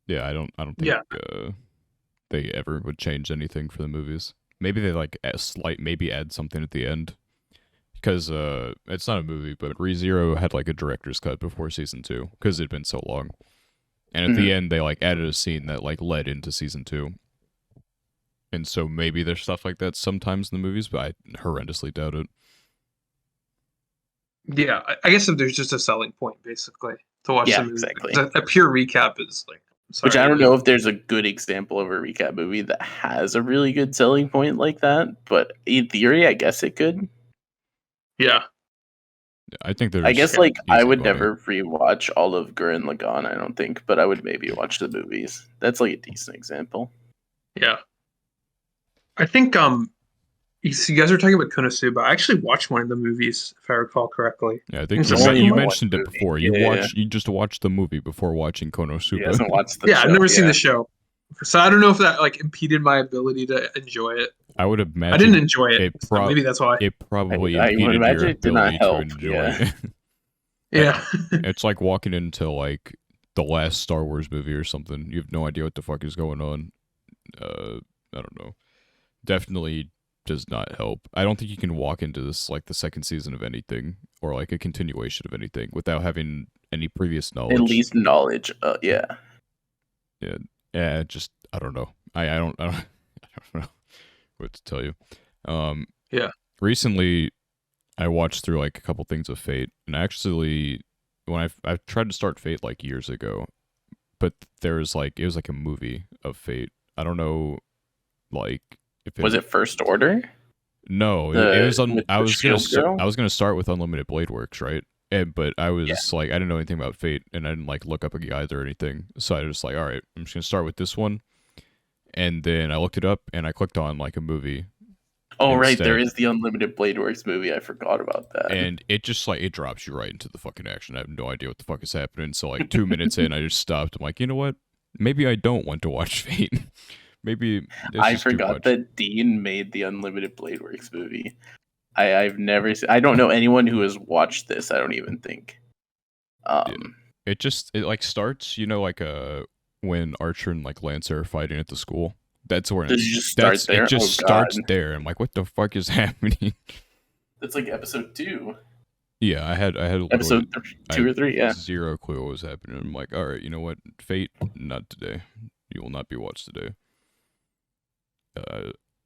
[SPEAKER 1] Yeah, I don't think
[SPEAKER 2] Yeah.
[SPEAKER 1] they ever would change anything for the movies. Maybe they like maybe add something at the end because it's not a movie, but ReZero had like a director's cut before season 2 because it'd been so long. And at the
[SPEAKER 3] Mhm.
[SPEAKER 1] end, they like added a scene that like led into season 2. And so maybe there's stuff like that sometimes in the movies, but I horrendously doubt it.
[SPEAKER 2] Yeah. I guess if there's just a selling point, basically, to watch the
[SPEAKER 3] Yeah,
[SPEAKER 2] movie,
[SPEAKER 3] exactly.
[SPEAKER 2] a pure recap is like,
[SPEAKER 3] Which I
[SPEAKER 2] sorry,
[SPEAKER 3] don't
[SPEAKER 2] like,
[SPEAKER 3] know if there's a good example of a recap movie that has a really good selling point like that, but in theory, I guess it could.
[SPEAKER 2] yeah.
[SPEAKER 1] I think
[SPEAKER 3] I
[SPEAKER 1] there's
[SPEAKER 3] guess like I
[SPEAKER 1] easy
[SPEAKER 3] would
[SPEAKER 1] money.
[SPEAKER 3] never rewatch all of Gurren Lagann, I don't think, but I would maybe watch the movies. That's like a decent example.
[SPEAKER 2] Yeah. I think You guys are talking about Konosuba. I actually watched one of the movies, if I recall correctly.
[SPEAKER 1] Yeah, I think
[SPEAKER 2] It's the
[SPEAKER 1] you
[SPEAKER 2] second one.
[SPEAKER 1] mentioned it before. You just watched the movie before watching Konosuba.
[SPEAKER 3] He hasn't watched the
[SPEAKER 2] Yeah,
[SPEAKER 3] show.
[SPEAKER 2] I've never seen the show, so I don't know if that like impeded my ability to enjoy it.
[SPEAKER 1] I would imagine
[SPEAKER 2] I didn't enjoy it, so maybe that's why.
[SPEAKER 1] It probably
[SPEAKER 3] I would
[SPEAKER 1] impeded
[SPEAKER 3] imagine
[SPEAKER 1] your
[SPEAKER 3] it did not
[SPEAKER 1] ability to
[SPEAKER 3] help,
[SPEAKER 1] enjoy
[SPEAKER 3] yeah.
[SPEAKER 1] it.
[SPEAKER 2] Yeah.
[SPEAKER 1] It's like walking into like the last Star Wars movie or something. You have no idea what the fuck is going on. I don't know. Definitely does not help. I don't think you can walk into this like the second season of anything or like a continuation of anything without having any previous knowledge.
[SPEAKER 3] At least knowledge. Yeah.
[SPEAKER 1] Yeah. Yeah. Just I don't know. I don't I don't know what to tell you.
[SPEAKER 2] Yeah.
[SPEAKER 1] Recently, I watched through like a couple things of Fate, and actually, when I tried to start Fate like years ago, but there was like it was like a movie of Fate. I don't know, like if
[SPEAKER 3] was it First Order?
[SPEAKER 1] No, it was on. I was
[SPEAKER 3] Girl?
[SPEAKER 1] I was gonna start with Unlimited Blade Works, right? But I was like, I didn't know anything about Fate, and I didn't like look up a guide or anything. So I was like, all right, I'm just gonna start with this one, and then I looked it up, and I clicked on like a movie.
[SPEAKER 3] Oh right, there is the Unlimited Blade Works movie. I forgot about that.
[SPEAKER 1] And it just like it drops you right into the fucking action. I have no idea what the fuck is happening. So like 2 minutes in, I just stopped. I'm like, you know what? Maybe I don't want to watch Fate. Maybe
[SPEAKER 3] I forgot that Dean made the Unlimited Blade Works movie. I've never seen. I don't know anyone who has watched this. I don't even think.
[SPEAKER 1] It like starts, you know, like when Archer and like Lancer are fighting at the school. That's where
[SPEAKER 3] it just starts there.
[SPEAKER 1] It just starts there. I'm like, what the fuck is happening?
[SPEAKER 3] That's like episode 2.
[SPEAKER 1] Yeah, I had
[SPEAKER 3] episode 2 or 3. Yeah,
[SPEAKER 1] zero clue what was happening. I'm like, all right, you know what? Fate, not today. You will not be watched today.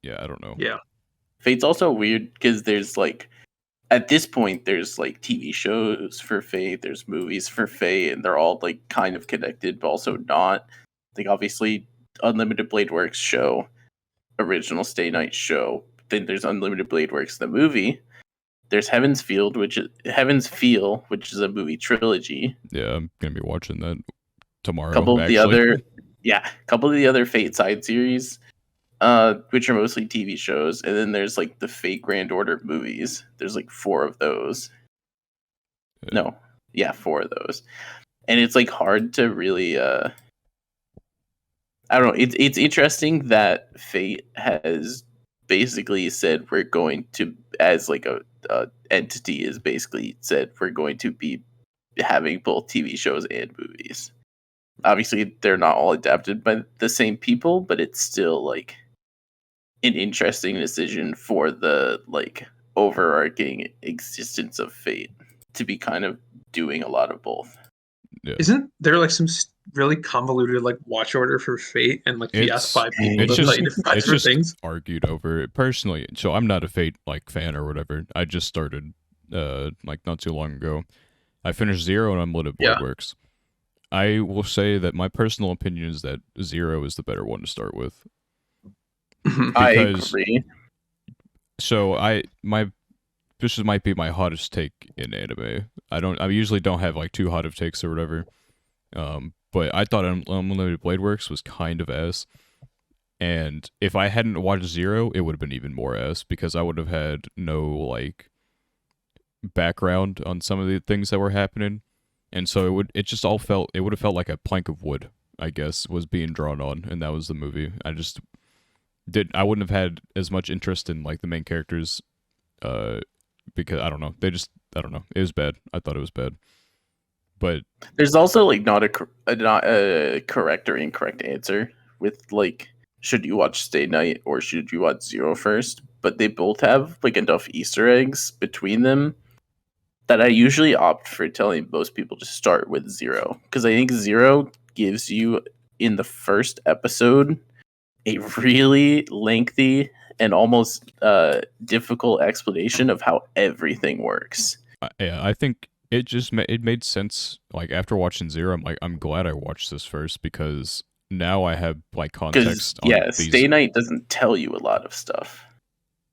[SPEAKER 1] Yeah, I don't know.
[SPEAKER 2] Yeah,
[SPEAKER 3] Fate's also weird because there's like, at this point, there's like TV shows for Fate, there's movies for Fate, and they're all like kind of connected, but also not. Like obviously, Unlimited Blade Works show, original Stay Night show. Then there's Unlimited Blade Works the movie. There's Heaven's Feel, which is a movie trilogy.
[SPEAKER 1] Yeah, I'm gonna be watching that tomorrow.
[SPEAKER 3] Couple of the other Fate side series, which are mostly TV shows, and then there's like the Fate Grand Order movies. There's like 4 of those. Yeah. 4 of those, and it's like hard to really. I don't know. It's interesting that Fate has basically said we're going to, as like a entity, is basically said we're going to be having both TV shows and movies. Obviously, they're not all adapted by the same people, but it's still like an interesting decision for the like overarching existence of Fate to be kind of doing a lot of both.
[SPEAKER 2] Yeah. Isn't there like some really convoluted like watch order for Fate and like you ask 5 people to play 5 different things?
[SPEAKER 1] Argued over it personally. So I'm not a Fate like fan or whatever. I just started like not too long ago. I finished 0 and Unlimited Blade Works. I will say that my personal opinion is that 0 is the better one to start with.
[SPEAKER 3] I agree.
[SPEAKER 1] So this might be my hottest take in anime. I usually don't have like too hot of takes or whatever. But I thought Unlimited Blade Works was kind of ass. And if I hadn't watched 0, it would have been even more ass because I would have had no like background on some of the things that were happening. And so it would have felt like a plank of wood, I guess, was being drawn on, and that was the movie. I wouldn't have had as much interest in like the main characters, because I don't know. It was bad. I thought it was bad. But
[SPEAKER 3] there's also like not a correct or incorrect answer with like, should you watch Stay Night or should you watch 0 first? But they both have like enough Easter eggs between them that I usually opt for telling most people to start with 0, because I think 0 gives you in the first episode a really lengthy and almost difficult explanation of how everything works.
[SPEAKER 1] I think it made sense. Like after watching 0, I'm glad I watched this first because now I have like context.
[SPEAKER 3] Stay Night doesn't tell you a lot of stuff.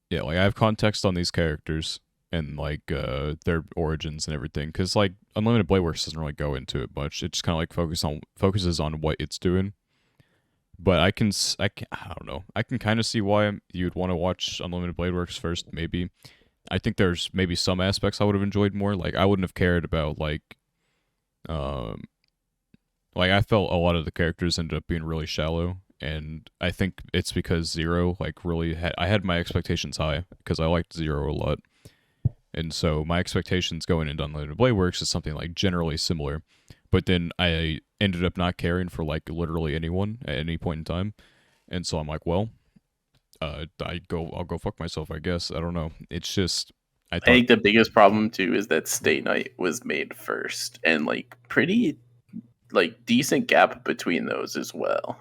[SPEAKER 1] Yeah, like I have context on these characters and like their origins and everything. Because like Unlimited Blade Works doesn't really go into it much. It just kind of like focuses on what it's doing. But I don't know. I can kind of see why you'd want to watch Unlimited Blade Works first. Maybe I think there's maybe some aspects I would have enjoyed more. Like I wouldn't have cared about um, like I felt a lot of the characters ended up being really shallow, and I think it's because Zero really I had my expectations high because I liked Zero a lot, and so my expectations going into Unlimited Blade Works is something like generally similar, but then I ended up not caring for literally anyone at any point in time, and so I'm like, well, I'll go fuck myself, I guess. I don't know. It's just
[SPEAKER 3] I think the biggest problem too is that Stay Night was made first, and pretty decent gap between those as well.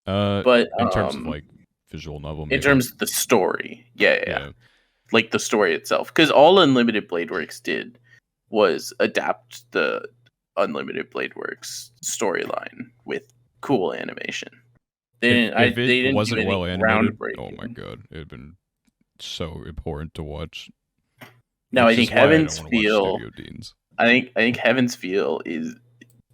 [SPEAKER 3] But
[SPEAKER 1] in terms of visual novel, maybe.
[SPEAKER 3] In terms of the story, yeah. Like the story itself, because all Unlimited Blade Works did was adapt the Unlimited Blade Works storyline with cool animation. They didn't wasn't well animated,
[SPEAKER 1] oh my god, it'd been so important to watch.
[SPEAKER 3] Now I think Heaven's Feel. I think Heaven's Feel is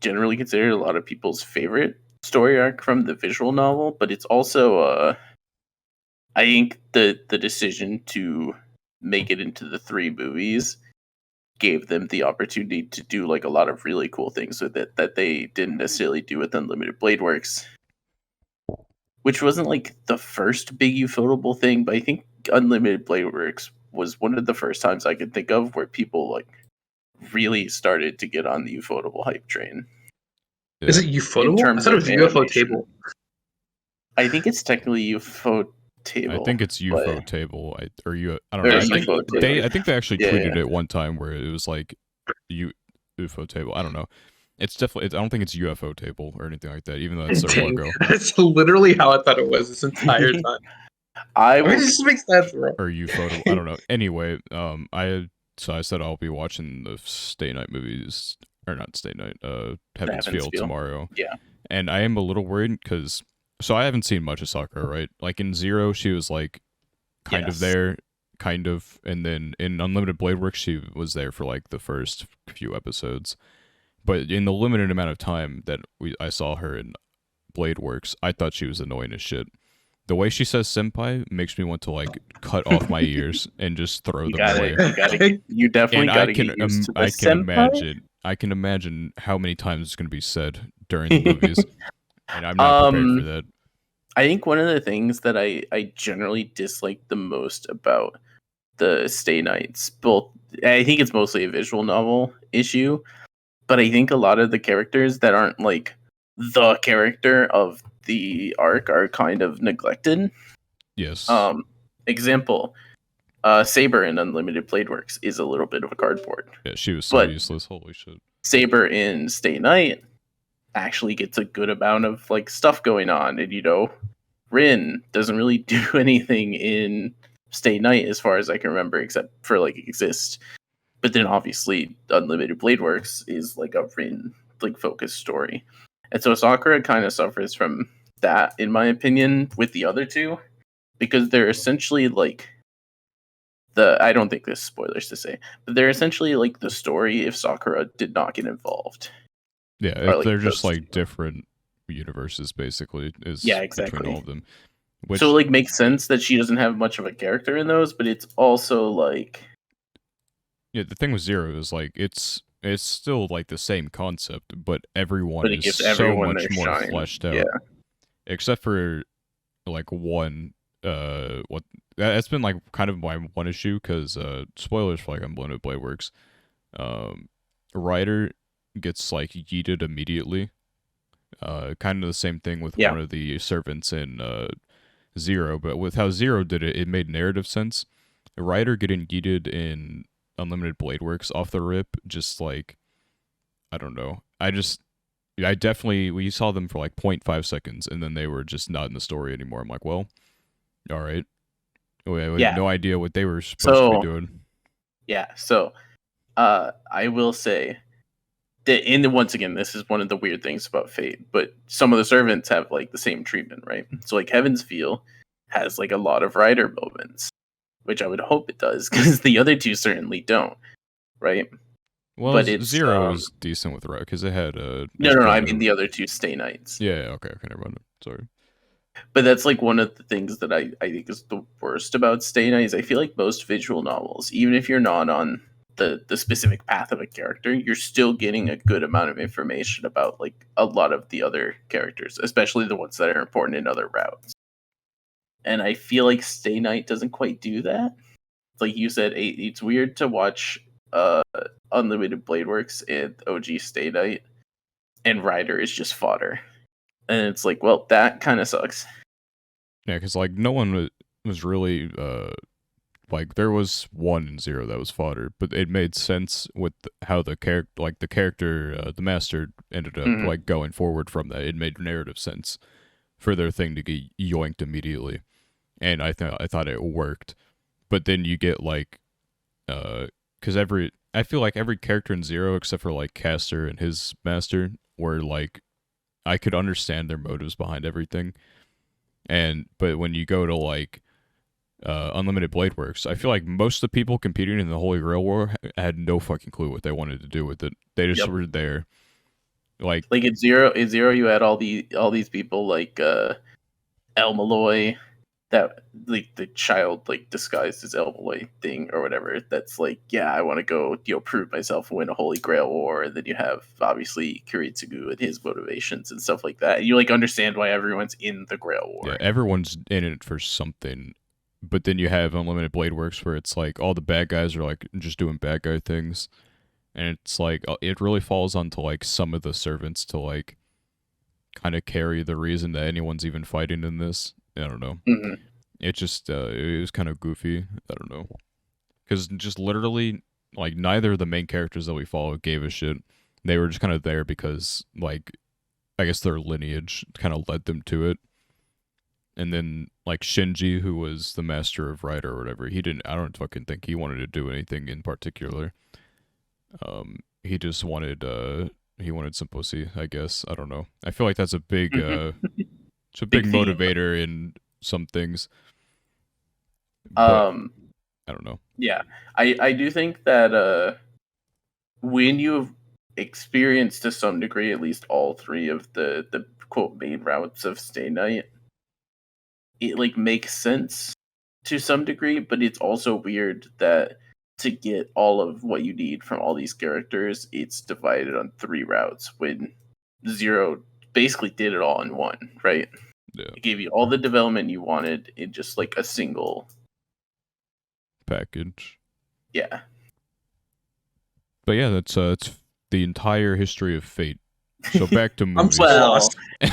[SPEAKER 3] generally considered a lot of people's favorite story arc from the visual novel, but it's also I think the decision to make it into the 3 movies gave them the opportunity to do a lot of really cool things with it that they didn't necessarily do with Unlimited Blade Works, which wasn't the first big ufotable thing, but I think Unlimited Blade Works was one of the first times I could think of where people really started to get on the ufotable hype train.
[SPEAKER 2] Yeah. Is it ufotable? I thought it was UFO table.
[SPEAKER 3] I think it's technically UFO table.
[SPEAKER 1] I think it's UFO table. I don't know. I think they actually tweeted it one time where it was UFO table. I don't know. It's definitely. I don't think it's UFO table or anything like that. Even though that's their logo.
[SPEAKER 2] That's literally how I thought it was this entire time. It just makes sense, bro.
[SPEAKER 1] Or UFO. I don't know. Anyway, I said I'll be watching the Stay Night movies, or not Stay Night. Heaven's Feel tomorrow.
[SPEAKER 3] Yeah.
[SPEAKER 1] And I am a little worried because. So I haven't seen much of Sakura, right? In Zero, she was kind of there, kind of, and then in Unlimited Blade Works, she was there for the first few episodes. But in the limited amount of time that I saw her in Blade Works, I thought she was annoying as shit. The way she says "senpai" makes me want to cut off my ears and just throw them away.
[SPEAKER 3] You definitely got to get used to the senpai.
[SPEAKER 1] I can imagine how many times it's going to be said during the movies. And I'm not prepared for that.
[SPEAKER 3] I think one of the things that I generally dislike the most about the Stay Nights, I think it's mostly a visual novel issue, but I think a lot of the characters that aren't the character of the arc are kind of neglected.
[SPEAKER 1] Yes.
[SPEAKER 3] Example, Saber in Unlimited Blade Works is a little bit of a cardboard.
[SPEAKER 1] Yeah, she was so useless. Holy shit.
[SPEAKER 3] Saber in Stay Night actually gets a good amount of stuff going on, and Rin doesn't really do anything in Stay Night as far as I can remember, except for exist. But then obviously Unlimited Blade Works is a Rin focused story, and so Sakura kind of suffers from that, in my opinion, with the other two, because they're essentially I don't think there's spoilers to say, but they're essentially the story if Sakura did not get involved.
[SPEAKER 1] Yeah, they're just different universes, basically. Exactly. Between all of them.
[SPEAKER 3] So makes sense that she doesn't have much of a character in those, but it's also
[SPEAKER 1] yeah, the thing with Zero is it's still the same concept, but everyone is so much more fleshed out.
[SPEAKER 3] Yeah.
[SPEAKER 1] Except for one that's been kind of my one issue, because spoilers for Unlimited Blade Works. Ryder gets yeeted immediately. Kind of the same thing with one of the servants in Zero, but with how Zero did it, it made narrative sense. Ryder getting yeeted in Unlimited Blade Works off the rip, just I don't know. I definitely, we saw them for 0.5 seconds, and then they were just not in the story anymore. I'm like, well, all right. We had no idea what they were supposed to be doing.
[SPEAKER 3] Yeah, so I will say that, once again, this is one of the weird things about Fate, but some of the servants have the same treatment, right? So Heaven's Feel has a lot of Ryder moments, which I would hope it does, because the other two certainly don't, right?
[SPEAKER 1] Well,
[SPEAKER 3] but it's
[SPEAKER 1] Zero was decent with Riot because it had
[SPEAKER 3] no. I mean the other two Stay Nights.
[SPEAKER 1] Yeah. Okay. Never mind. Sorry.
[SPEAKER 3] But that's like one of the things that I think is the worst about Stay Night is I feel like most visual novels, even if you're not on the specific path of a character, you're still getting a good amount of information about like a lot of the other characters, especially the ones that are important in other routes. And I feel like Stay Night doesn't quite do that. Like you said, it's weird to watch Unlimited Blade Works and OG Stay Night, and Rider is just fodder. And it's like, well, that kind of sucks.
[SPEAKER 1] Yeah, because like no one was really like there was 1 and 0 that was fodder, but it made sense with how the character, the master ended up like going forward from that. It made narrative sense for their thing to get yoinked immediately, and I thought it worked. But then you get like, because I feel like every character in 0 except for like Caster and his master were like, I could understand their motives behind everything. But when you go to like Unlimited Blade Works, I feel like most of the people competing in the Holy Grail War had no fucking clue what they wanted to do with it. They just were there. Like
[SPEAKER 3] in Zero, you had all these people like El Malloy, that like the child like disguised as El Malloy thing or whatever. That's like, yeah, I want to go, prove myself and win a Holy Grail War. And then you have obviously Kiritsugu and his motivations and stuff like that. And you like understand why everyone's in the Grail War.
[SPEAKER 1] Yeah, everyone's in it for something. But then you have Unlimited Blade Works where it's like all the bad guys are like just doing bad guy things. And it's like it really falls onto like some of the servants to like kind of carry the reason that anyone's even fighting in this. I don't know. It just it was kind of goofy. I don't know, because just literally like neither of the main characters that we follow gave a shit. They were just kind of there because like I guess their lineage kind of led them to it. And then like Shinji, who was the master of Rider or whatever, he didn't. I don't fucking think he wanted to do anything in particular. He just wanted some pussy, I guess. I don't know. I feel like that's a big it's a big motivator in some things. But, I don't know.
[SPEAKER 3] Yeah, I do think that when you've experienced to some degree at least all 3 of the quote main routes of Stay Night, it like makes sense to some degree, but it's also weird that to get all of what you need from all these characters, it's divided on 3 routes when 0 basically did it all in one, right?
[SPEAKER 1] Yeah.
[SPEAKER 3] It gave you all the development you wanted in just like a single
[SPEAKER 1] package.
[SPEAKER 3] Yeah.
[SPEAKER 1] But yeah, that's the entire history of Fate. So back to movies.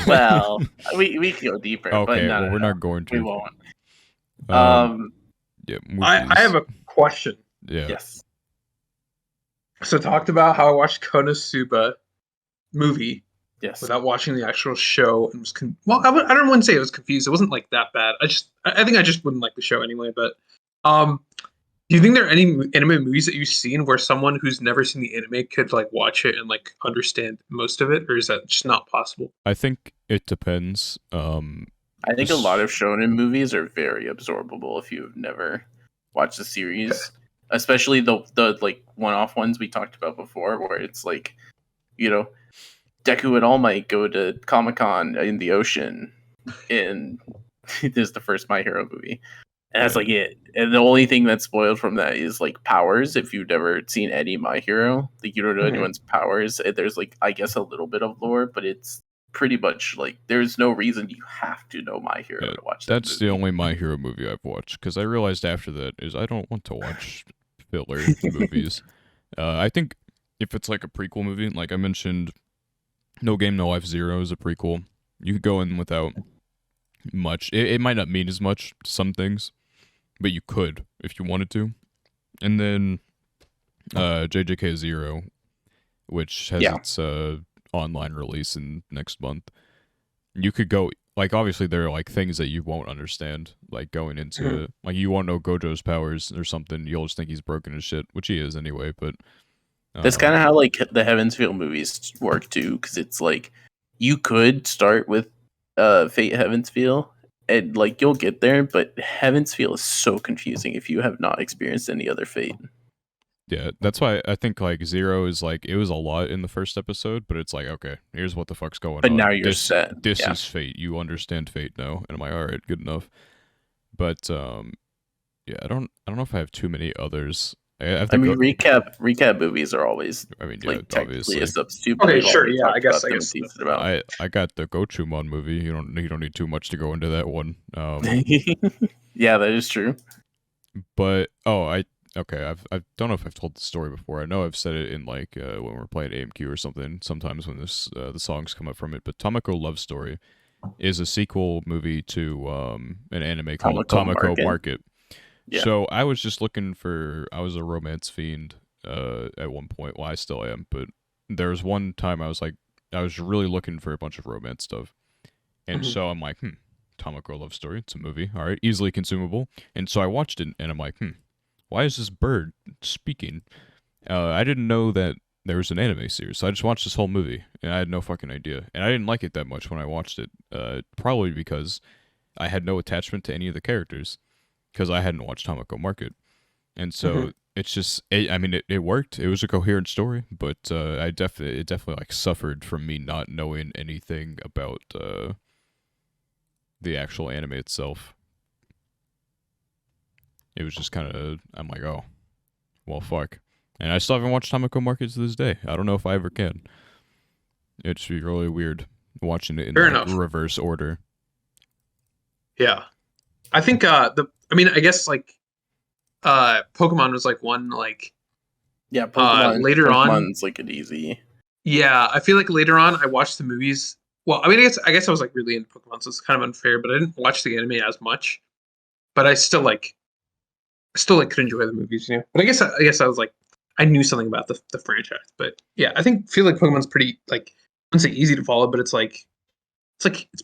[SPEAKER 3] well, we can go deeper.
[SPEAKER 1] Okay,
[SPEAKER 3] but
[SPEAKER 1] we're not going to.
[SPEAKER 3] We won't.
[SPEAKER 1] Yeah,
[SPEAKER 2] I have a question.
[SPEAKER 1] Yeah.
[SPEAKER 3] Yes.
[SPEAKER 2] So talked about how I watched Konosuba movie.
[SPEAKER 3] Yes.
[SPEAKER 2] Without watching the actual show, and was I don't want to say it was confused. It wasn't like that bad. I think I just wouldn't like the show anyway. But do you think there are any anime movies that you've seen where someone who's never seen the anime could like watch it and like understand most of it, or is that just not possible?
[SPEAKER 1] I think it depends.
[SPEAKER 3] I think a lot of shonen movies are very absorbable if you've never watched the series, especially the like one-off ones we talked about before, where it's like, Deku and All Might go to Comic-Con in the ocean, and this is the first My Hero movie. And that's like it. And the only thing that's spoiled from that is like powers. If you've never seen any My Hero, like you don't know anyone's powers. There's like, I guess, a little bit of lore, but it's pretty much like there's no reason you have to know My Hero to watch that.
[SPEAKER 1] That's the only My Hero movie I've watched, because I realized after that is I don't want to watch filler movies. I think if it's like a prequel movie, like I mentioned, No Game No Life 0 is a prequel. You could go in without much. It might not mean as much to some things, but you could if you wanted to. And then JJK 0, which has its online release in next month. You could go, like, obviously there are like things that you won't understand, like going into like you won't know Gojo's powers or something. You'll just think he's broken as shit, which he is anyway. But
[SPEAKER 3] that's kind of how like the Heaven's Feel movies work too, because it's like you could start with Fate Heaven's Feel, and like you'll get there, but Heaven's Feel is so confusing if you have not experienced any other Fate.
[SPEAKER 1] Yeah, that's why I think like Zero is like it was a lot in the first episode, but it's like okay, here's what the fuck's going
[SPEAKER 3] but
[SPEAKER 1] on.
[SPEAKER 3] now you're
[SPEAKER 1] this
[SPEAKER 3] set.
[SPEAKER 1] this
[SPEAKER 3] Yeah.
[SPEAKER 1] is fate. You understand fate now, and I'm like, all right, good enough. But yeah, I don't know if I have too many others.
[SPEAKER 3] I mean, recap movies are always
[SPEAKER 1] I mean, yeah,
[SPEAKER 3] like technically
[SPEAKER 1] obviously.
[SPEAKER 3] a substitute. But
[SPEAKER 2] Okay,
[SPEAKER 3] we've
[SPEAKER 2] sure,
[SPEAKER 3] already
[SPEAKER 2] yeah, I
[SPEAKER 3] talked
[SPEAKER 2] guess
[SPEAKER 3] about them pieces about.
[SPEAKER 1] I got the Gochuucast movie. You don't need too much to go into that one.
[SPEAKER 3] Yeah, that is true.
[SPEAKER 1] But okay. I don't know if I've told the story before. I know I've said it in like when we're playing AMQ or something. Sometimes when this the songs come up from it. But Tomoko Love Story is a sequel movie to an anime called Tomoko Market. Yeah. So I was just looking for. I was a romance fiend at one point. Well, I still am. But there was one time I was really looking for a bunch of romance stuff, and so I'm like, Tomoko Love Story. It's a movie. All right, easily consumable. And so I watched it, and I'm like, why is this bird speaking? I didn't know that there was an anime series, so I just watched this whole movie, and I had no fucking idea. And I didn't like it that much when I watched it, probably because I had no attachment to any of the characters, because I hadn't watched Tomoko Market. And so it's just, it worked. It was a coherent story, but it definitely like suffered from me not knowing anything about the actual anime itself. It was just kind of, I'm like, oh, well, fuck. And I still haven't watched Tomoko Market to this day. I don't know if I ever can. It'd be really weird watching it in reverse order.
[SPEAKER 2] Yeah. I think, I guess, like, Pokemon was, like, one, like...
[SPEAKER 3] Yeah, Pokemon's
[SPEAKER 2] on...
[SPEAKER 3] like, an easy...
[SPEAKER 2] Yeah, I feel like later on, I watched the movies... Well, I mean, I guess I was, like, really into Pokemon, so it's kind of unfair, but I didn't watch the anime as much. But I still could enjoy the movies, you know. But I guess I was like, I knew something about the franchise. But yeah, feel like Pokemon's pretty like, I wouldn't say easy to follow, but it's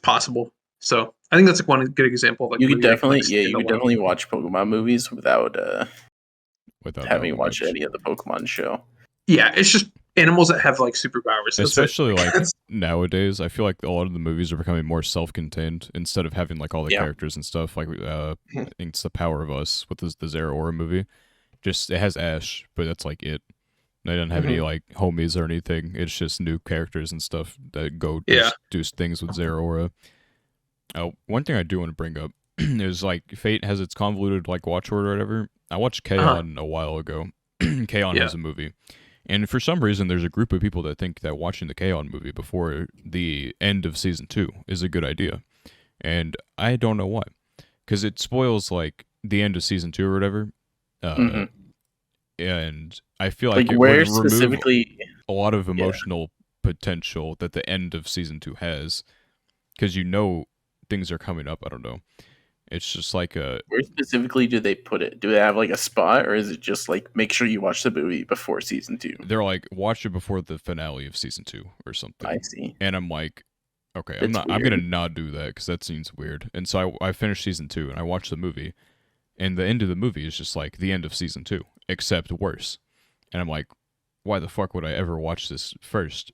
[SPEAKER 2] possible. So I think that's like one good example of like
[SPEAKER 3] you could definitely watch Pokemon movies without having watched any of the Pokemon show.
[SPEAKER 2] Yeah, it's just animals that have like superpowers.
[SPEAKER 1] Especially like nowadays, I feel like a lot of the movies are becoming more self-contained instead of having like all the characters and stuff. Like I think it's The Power of Us with the Zeraora movie. Just it has Ash, but that's like it. They don't have any like homies or anything. It's just new characters and stuff that go do things with Zeraora. One thing I do want to bring up is like Fate has its convoluted like watch order or whatever. I watched K-On! A while ago. K-On! Has a movie. And for some reason, there's a group of people that think that watching the K-On! Movie before the end of season 2 is a good idea. And I don't know why. Because it spoils, like, the end of season 2 or whatever. And I feel like it would remove a lot of emotional potential that the end of season 2 has. Because you know things are coming up. I don't know. It's just like a...
[SPEAKER 3] Where specifically do they put it? Do they have like a spot, or is it just like make sure you watch the movie before season 2?
[SPEAKER 1] They're like, watch it before the finale of season 2 or something.
[SPEAKER 3] I see.
[SPEAKER 1] And I'm like, okay, I'm gonna not do that because that seems weird. And so I finished season 2 and I watched the movie, and the end of the movie is just like the end of season 2, except worse. And I'm like, why the fuck would I ever watch this first?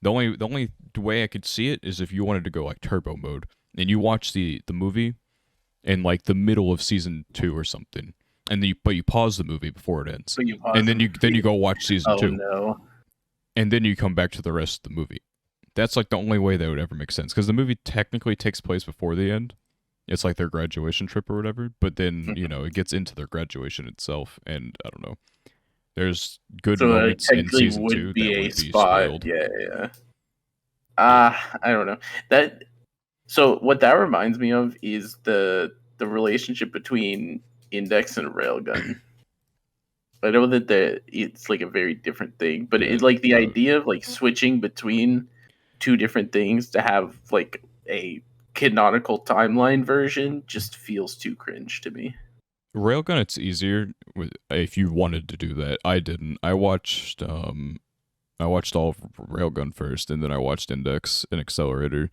[SPEAKER 1] The only way I could see it is if you wanted to go like turbo mode and you watch the movie in like the middle of season 2 or something, and then you pause the movie before it ends, and then you go watch season 2, and then you come back to the rest of the movie. That's like the only way that would ever make sense, because the movie technically takes place before the end. It's like their graduation trip or whatever, but then it gets into their graduation itself, and I don't know. There's good moments in season 2 that would be spoiled.
[SPEAKER 3] Yeah. I don't know. So what that reminds me of is the relationship between Index and Railgun. I know that it's like a very different thing, but it's like the idea of like switching between two different things to have like a canonical timeline version just feels too cringe to me.
[SPEAKER 1] Railgun, it's easier if you wanted to do that. I didn't. I watched all of Railgun first, and then I watched Index and Accelerator.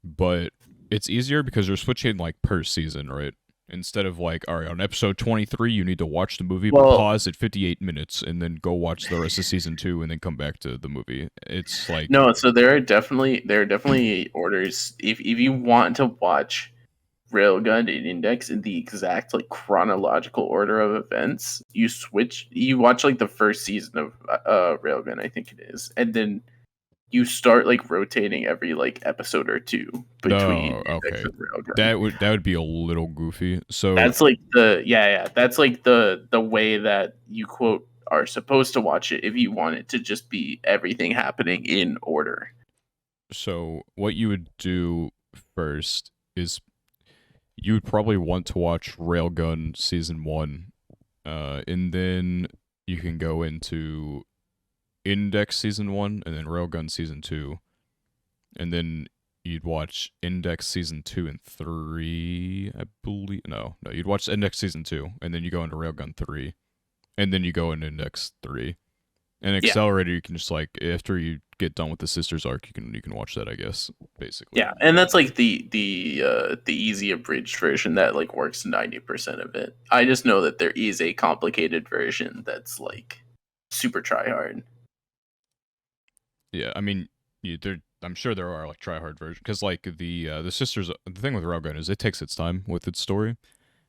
[SPEAKER 1] But it's easier because you're switching like per season, right? Instead of like, all right, on episode 23, you need to watch the movie, but pause at 58 minutes and then go watch the rest of season 2 and then come back to the movie. It's like
[SPEAKER 3] no. So there are definitely orders if you want to watch Railgun and Index in the exact like chronological order of events. You watch like the first season of Railgun, I think it is, and then you start like rotating every like episode or two between Index and Railgun.
[SPEAKER 1] That would be a little goofy. So
[SPEAKER 3] that's like that's like the way that you quote are supposed to watch it if you want it to just be everything happening in order.
[SPEAKER 1] So what you would do first is you would probably want to watch Railgun season 1, and then you can go into Index season 1 and then Railgun season 2, and then you'd watch Index season 2 and 3, I believe. No, you'd watch Index season 2 and then you go into Railgun 3, and then you go into Index 3. And Accelerator, you can just like after you get done with the Sisters arc, you can watch that, I guess, basically.
[SPEAKER 3] Yeah, and that's like the easy abridged version that like works 90% of it. I just know that there is a complicated version that's like super try hard.
[SPEAKER 1] Yeah, I mean, I'm sure there are like try hard versions because like the Sisters. The thing with Railgun is it takes its time with its story,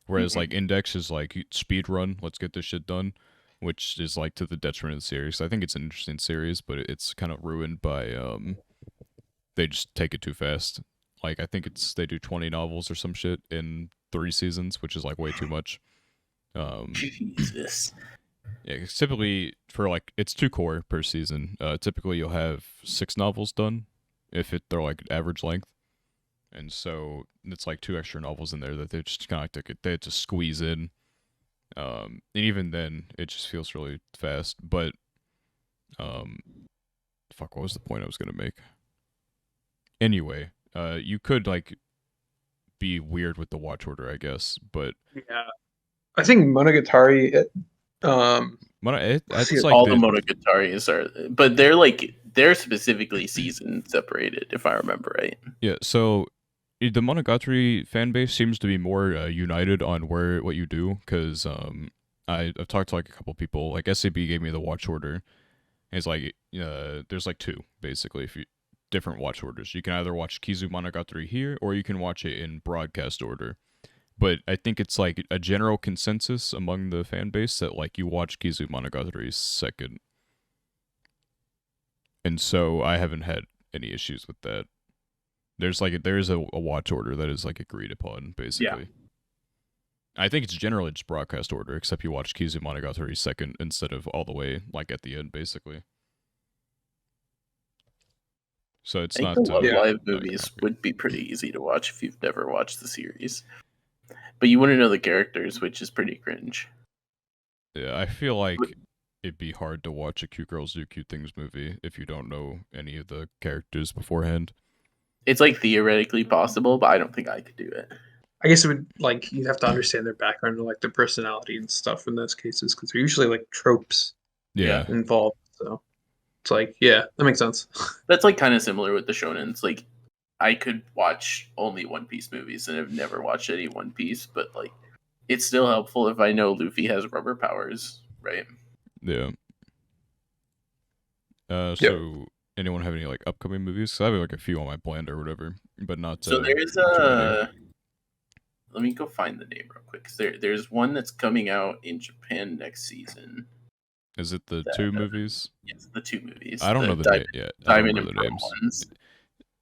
[SPEAKER 1] whereas like Index is like speed run, let's get this shit done, which is like to the detriment of the series. I think it's an interesting series, but it's kind of ruined by they just take it too fast. Like I think they do 20 novels or some shit in 3 seasons, which is like way too much.
[SPEAKER 3] Jesus.
[SPEAKER 1] Yeah, typically for like it's 2 core per season. Typically you'll have 6 novels done if they're like average length, and so it's like 2 extra novels in there that they just kind of they had to squeeze in. And even then, it just feels really fast. But, fuck, what was the point I was gonna make? Anyway, you could like be weird with the watch order, I guess. But
[SPEAKER 2] yeah, I think Monogatari.
[SPEAKER 1] it's like
[SPEAKER 3] all the Monogataris are, but they're specifically season separated, if I remember right.
[SPEAKER 1] Yeah. So the Monogatari fan base seems to be more united on what you do, because I've talked to like a couple people. Like SAB gave me the watch order. It's like there's like 2 basically, if you different watch orders. You can either watch Kizu Monogatari here, or you can watch it in broadcast order. But I think it's like a general consensus among the fan base that like you watch Kizu Monogatari second. And so I haven't had any issues with that. There's a watch order that is like agreed upon, basically. Yeah. I think it's generally just broadcast order, except you watch Kizu Monogatari second instead of all the way like at the end, basically. So it's not
[SPEAKER 3] the live movies would be pretty easy to watch if you've never watched the series, but you wouldn't know the characters, which is pretty cringe.
[SPEAKER 1] Yeah, I feel like it'd be hard to watch a Cute Girls Do Cute Things movie if you don't know any of the characters beforehand.
[SPEAKER 3] It's like theoretically possible, but I don't think I could do it.
[SPEAKER 2] I guess it would like you'd have to understand their background and like their personality and stuff in those cases, because they're usually like tropes involved. So it's like, yeah, that makes sense.
[SPEAKER 3] That's like kind of similar with the shonens. Like I could watch only One Piece movies and have never watched any One Piece, but like it's still helpful if I know Luffy has rubber powers, right?
[SPEAKER 1] Yeah. So anyone have any like upcoming movies? So I have like a few on my plan or whatever, but not.
[SPEAKER 3] So there's let me go find the name real quick. There's one that's coming out in Japan next season.
[SPEAKER 1] Is it the 2 movies?
[SPEAKER 3] Yes, the 2 movies.
[SPEAKER 1] I don't know the name yet.
[SPEAKER 3] Diamond and Pearl ones.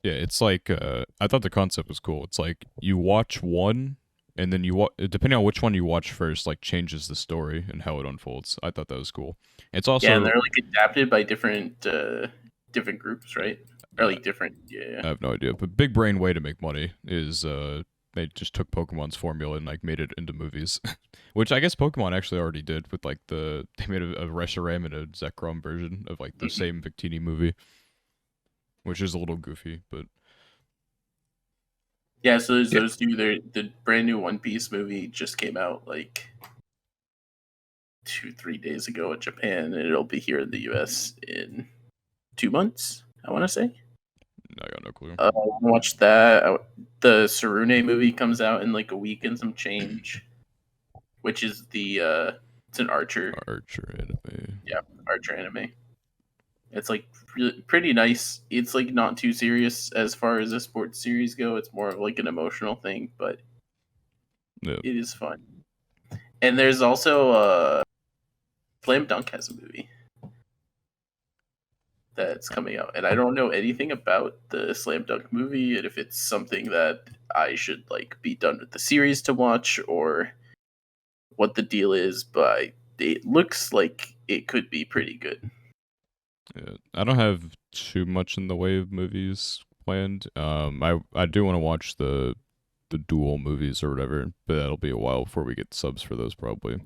[SPEAKER 1] Yeah, it's like I thought the concept was cool. It's like you watch one, and then depending on which one you watch first, like changes the story and how it unfolds. I thought that was cool. It's also
[SPEAKER 3] and they're like adapted by different groups, right? Or like different. Yeah.
[SPEAKER 1] I have no idea, but big brain way to make money is they just took Pokemon's formula and like made it into movies, which I guess Pokemon actually already did with like they made a Reshiram and a Zekrom version of like the same Victini movie, which is a little goofy, but
[SPEAKER 3] yeah. So there's those 2. The brand new One Piece movie just came out like 2-3 days ago in Japan, and it'll be here in the US in 2 months. I want to say.
[SPEAKER 1] I got no clue.
[SPEAKER 3] Watch that. The Sarune movie comes out in like a week and some change, which is it's an Archer
[SPEAKER 1] anime.
[SPEAKER 3] Yeah, Archer anime. It's like pretty nice. It's like not too serious as far as the sports series go. It's more of like an emotional thing, but
[SPEAKER 1] Yep.
[SPEAKER 3] It is fun. And there's also Slam Dunk has a movie that's coming out, and I don't know anything about the Slam Dunk movie and if it's something that I should like be done with the series to watch or what the deal is, but it looks like it could be pretty good.
[SPEAKER 1] Yeah. I don't have too much in the way of movies planned. I do want to watch the dual movies or whatever, but that'll be a while before we get subs for those probably.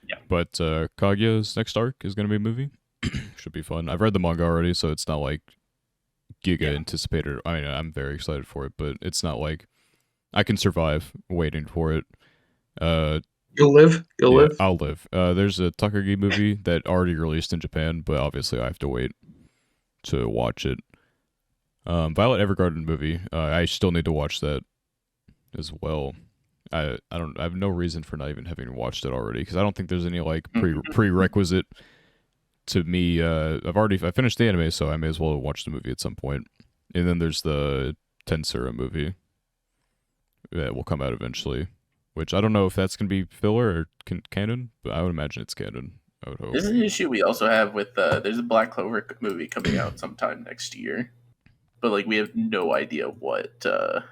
[SPEAKER 3] Yeah.
[SPEAKER 1] But Kaguya's next arc is gonna be a movie. Should be fun. I've read the manga already, so it's not like giga anticipated. I mean, I'm very excited for it, but it's not like I can survive waiting for it.
[SPEAKER 2] You'll live. You'll live.
[SPEAKER 1] I'll live. There's a Takagi movie that already released in Japan, but obviously I have to wait to watch it. Violet Evergarden movie. I still need to watch that as well. I have no reason for not even having watched it already because I don't think there's any like prerequisite to me. I finished the anime, so I may as well watch the movie at some point. And then there's the Tensura movie that will come out eventually, which I don't know if that's gonna be filler or canon, but I would imagine it's canon. I would hope.
[SPEAKER 3] This is an issue we also have with there's a Black Clover movie coming out sometime next year, but like we have no idea what to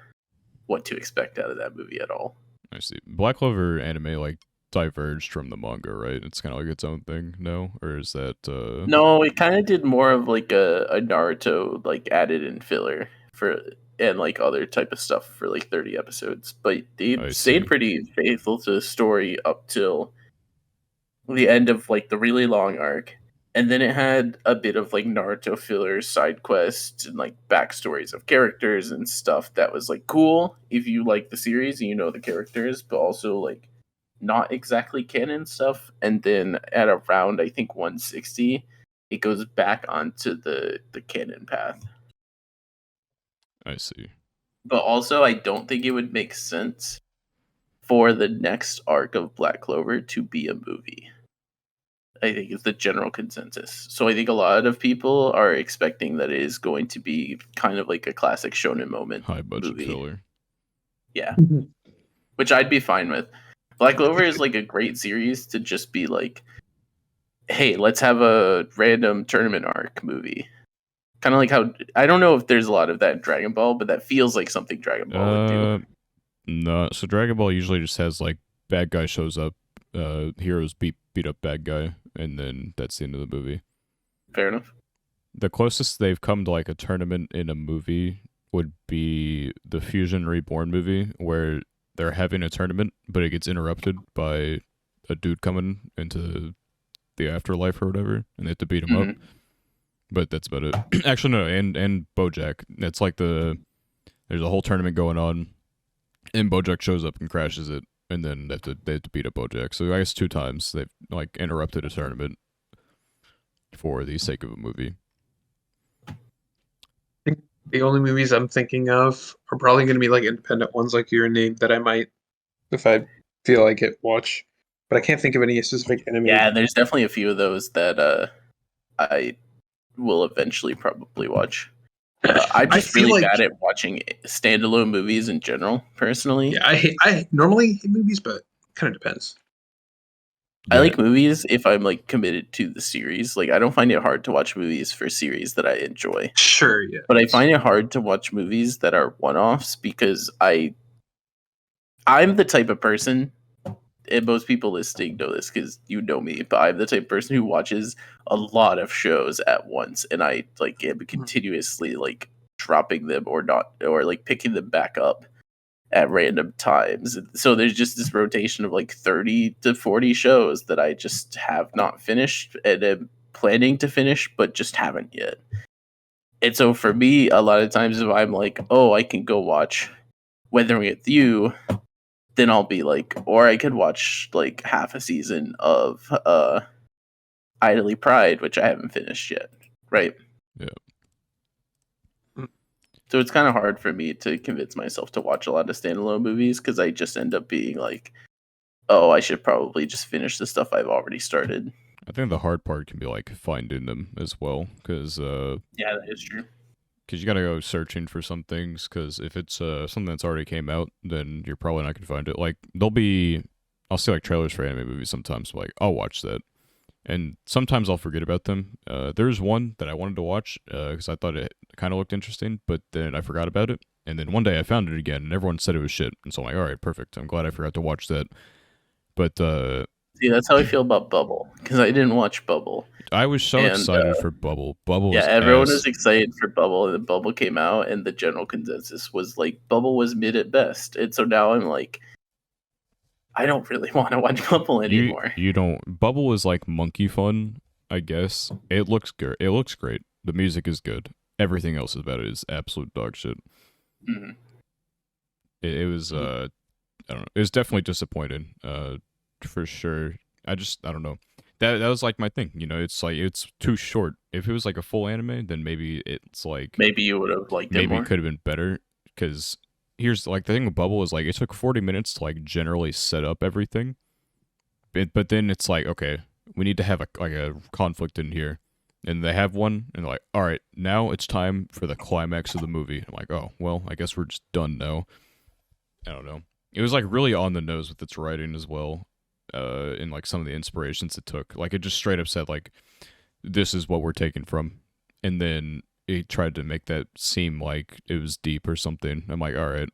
[SPEAKER 3] expect out of that movie at all.
[SPEAKER 1] I see. Black Clover anime like diverged from the manga, right? It's kind of like its own thing, no? Or is that
[SPEAKER 3] No, it kind of did more of like a Naruto like added in filler for and like other type of stuff for like 30 episodes, but it stayed pretty faithful to the story up till the end of like the really long arc. And then it had a bit of like Naruto fillers, side quests, and like backstories of characters and stuff that was like cool if you like the series and you know the characters, but also like not exactly canon stuff. And then at around I think 160, it goes back onto the canon path.
[SPEAKER 1] I see.
[SPEAKER 3] But also I don't think it would make sense for the next arc of Black Clover to be a movie. I think is the general consensus. So I think a lot of people are expecting that it is going to be kind of like a classic shonen moment
[SPEAKER 1] high budget
[SPEAKER 3] movie.
[SPEAKER 1] filler.
[SPEAKER 3] Yeah. Which I'd be fine with. Black Clover is like a great series to just be like, hey, let's have a random tournament arc movie. Kind of like how I don't know if there's a lot of that in Dragon Ball, but that feels like something Dragon Ball would do.
[SPEAKER 1] No, so Dragon Ball usually just has like bad guy shows up, heroes beat up bad guy, and then that's the end of the movie.
[SPEAKER 3] Fair enough.
[SPEAKER 1] The closest they've come to like a tournament in a movie would be the Fusion Reborn movie, where they're having a tournament, but it gets interrupted by a dude coming into the afterlife or whatever, and they have to beat him up. But that's about it. Actually, no, and BoJack. It's like there's a whole tournament going on, and BoJack shows up and crashes it, and then they have to beat up BoJack. So I guess 2 times they've like interrupted a tournament for the sake of a movie.
[SPEAKER 2] I think the only movies I'm thinking of are probably going to be like independent ones, like your name, that I might, if I feel like it, watch. But I can't think of any specific anime.
[SPEAKER 3] Yeah, there's definitely a few of those that I will eventually probably watch. I'm just really bad at watching standalone movies in general, personally.
[SPEAKER 2] Yeah, I normally hate movies, but it kind of depends.
[SPEAKER 3] I like movies if I'm like committed to the series. Like I don't find it hard to watch movies for series that I enjoy.
[SPEAKER 2] Sure, yeah.
[SPEAKER 3] But I find it hard to watch movies that are one-offs because I'm the type of person, and most people listening know this because you know me, but I'm the type of person who watches a lot of shows at once, and I like am continuously like dropping them or not, or like picking them back up at random times. So there's just this rotation of like 30 to 40 shows that I just have not finished and am planning to finish, but just haven't yet. And so for me, a lot of times if I'm like, oh, I can go watch Weathering with You, then I'll be like, or I could watch like half a season of Idly Pride, which I haven't finished yet, right?
[SPEAKER 1] Yeah.
[SPEAKER 3] So it's kind of hard for me to convince myself to watch a lot of standalone movies because I just end up being like, oh, I should probably just finish the stuff I've already started.
[SPEAKER 1] I think the hard part can be like finding them as well, because
[SPEAKER 3] yeah, that is true.
[SPEAKER 1] because you gotta go searching for some things. Because if it's something that's already came out, then you're probably not gonna find it. Like I'll see like trailers for anime movies sometimes. Like I'll watch that, and sometimes I'll forget about them. There's one that I wanted to watch because I thought it kind of looked interesting, but then I forgot about it. And then one day I found it again, and everyone said it was shit. And so I'm like, all right, perfect. I'm glad I forgot to watch that. But
[SPEAKER 3] see, that's how I feel about Bubble, because I didn't watch Bubble.
[SPEAKER 1] I was so excited for Bubble. Bubble,
[SPEAKER 3] yeah, everyone was excited for Bubble, and then Bubble came out, and the general consensus was like Bubble was mid at best. And so now I'm like, I don't really want to watch Bubble anymore.
[SPEAKER 1] You don't. Bubble is like monkey fun, I guess. It looks good. It looks great. The music is good. Everything else about it is absolute dog shit.
[SPEAKER 3] Mm-hmm.
[SPEAKER 1] It was I don't know. It was definitely disappointing. For sure. I don't know. That was like my thing. You know, it's like it's too short. If it was like a full anime, then maybe it's like
[SPEAKER 3] maybe you would have liked it more.
[SPEAKER 1] Maybe it could have been better because here's like the thing with Bubble is like it took 40 minutes to like generally set up everything. But then it's like, okay, we need to have a conflict in here. And they have one, and they're like, all right, now it's time for the climax of the movie. I'm like, oh, well, I guess we're just done now. I don't know. It was like really on the nose with its writing as well, in like some of the inspirations it took. Like it just straight up said like, this is what we're taking from, and then it tried to make that seem like it was deep or something. I'm like, all right.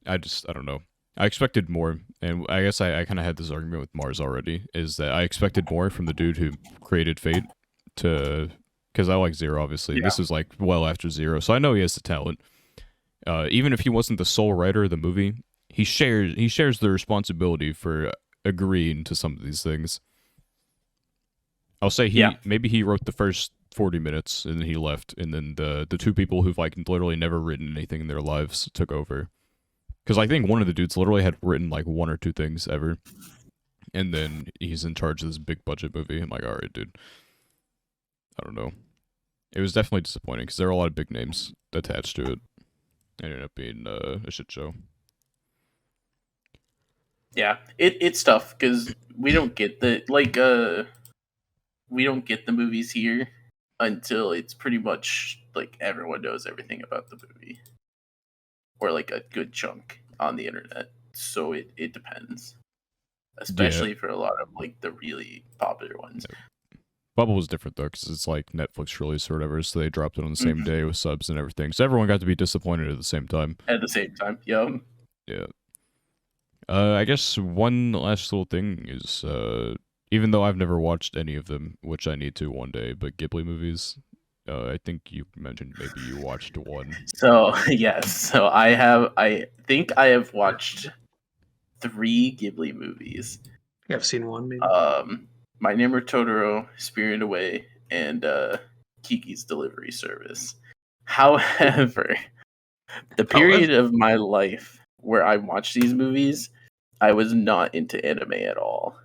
[SPEAKER 1] I don't know. I expected more, and I guess I kind of had this argument with Mars already, is that I expected more from the dude who created Fate because I like Zero, obviously. Yeah. This is like well after Zero, so I know he has the talent. Even if he wasn't the sole writer of the movie, he shares the responsibility for agreeing to some of these things. I'll say maybe he wrote the first 40 minutes and then he left, and then the two people who've like literally never written anything in their lives took over. Because I think one of the dudes literally had written like one or two things ever, and then he's in charge of this big budget movie. I'm like, all right, dude. I don't know. It was definitely disappointing because there are a lot of big names attached to it. It ended up being a shit show.
[SPEAKER 3] Yeah, it's tough because we don't get the we don't get the movies here until it's pretty much like everyone knows everything about the movie, or like a good chunk on the internet. So it depends, especially for a lot of like the really popular ones.
[SPEAKER 1] Yeah. Bubble was different though, because it's like Netflix release or whatever, so they dropped it on the same day with subs and everything. So everyone got to be disappointed at the same time.
[SPEAKER 3] Yeah.
[SPEAKER 1] Yeah. I guess one last little thing is, even though I've never watched any of them, which I need to one day, but Ghibli movies, I think you mentioned maybe you watched one.
[SPEAKER 3] So yes, so I think I have watched 3 Ghibli movies.
[SPEAKER 2] I've seen one, maybe.
[SPEAKER 3] My Neighbor Totoro, Spirited Away, and Kiki's Delivery Service. However, the period of my life where I watched these movies, I was not into anime at all.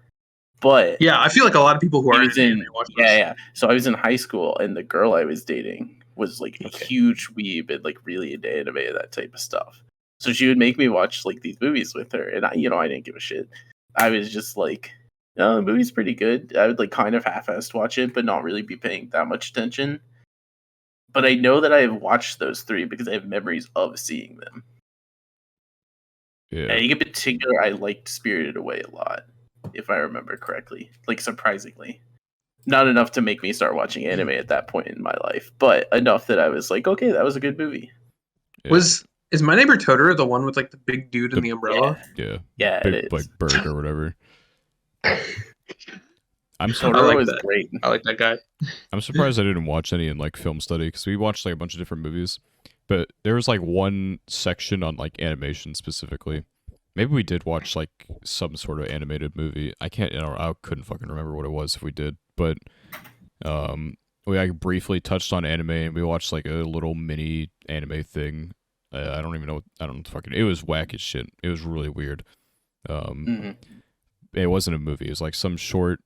[SPEAKER 3] But
[SPEAKER 2] yeah, I feel like a lot of people who are into anime watch this.
[SPEAKER 3] Yeah. So I was in high school, and the girl I was dating was like a huge weeb and like really into anime and that type of stuff. So she would make me watch like these movies with her, and I didn't give a shit. I was just like, no, the movie's pretty good. I would like kind of half-assed watch it, but not really be paying that much attention. But I know that I have watched those 3 because I have memories of seeing them.
[SPEAKER 1] Yeah.
[SPEAKER 3] And in particular, I liked Spirited Away a lot, if I remember correctly. Like, surprisingly. Not enough to make me start watching anime at that point in my life, but enough that I was like, okay, that was a good movie.
[SPEAKER 1] Yeah.
[SPEAKER 2] Is My Neighbor Totoro the one with like the big dude in the umbrella?
[SPEAKER 3] Yeah,
[SPEAKER 1] big, like bird or whatever. I'm
[SPEAKER 3] great.
[SPEAKER 2] I like that guy.
[SPEAKER 1] I'm surprised I didn't watch any in like film study, because we watched like a bunch of different movies, but there was like one section on like animation specifically. Maybe we did watch like some sort of animated movie. I couldn't fucking remember what it was if we did, but we like briefly touched on anime, and we watched like a little mini anime thing. I don't know fucking. It was whack as shit. It was really weird. It wasn't a movie. It was like some short,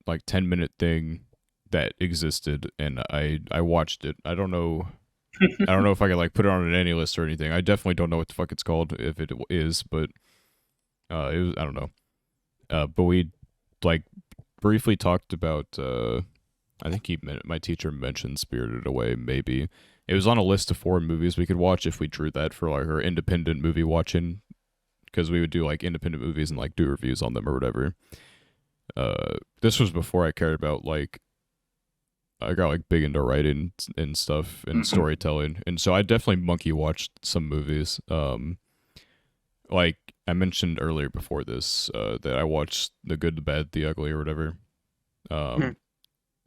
[SPEAKER 1] like 10-minute thing that existed, and I watched it. I don't know if I could like put it on an any list or anything. I definitely don't know what the fuck it's called, if it is, but it was, I don't know. But we like briefly talked about. I think my teacher mentioned Spirited Away, maybe, It was on a list of 4 movies we could watch if we drew that for like our independent movie watching, because we would do like independent movies and like do reviews on them or whatever. This was before I cared about like I got like big into writing and stuff and storytelling, and so I definitely monkey watched some movies. Like I mentioned earlier before this, that I watched The Good, the Bad, the Ugly, or whatever.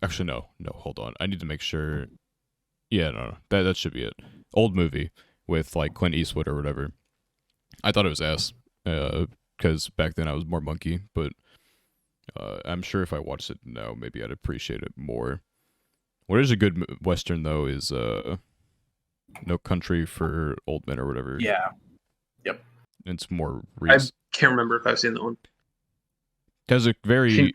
[SPEAKER 1] Actually, no, hold on. I need to make sure. Yeah, no, that should be it. Old movie with like Clint Eastwood or whatever. I thought it was ass, because back then I was more monkey, but I'm sure if I watched it now, maybe I'd appreciate it more. What is a good Western though is No Country for Old Men or whatever.
[SPEAKER 3] Yeah. Yep.
[SPEAKER 1] It's more
[SPEAKER 2] recent. I can't remember if I've seen that one.
[SPEAKER 1] It has a very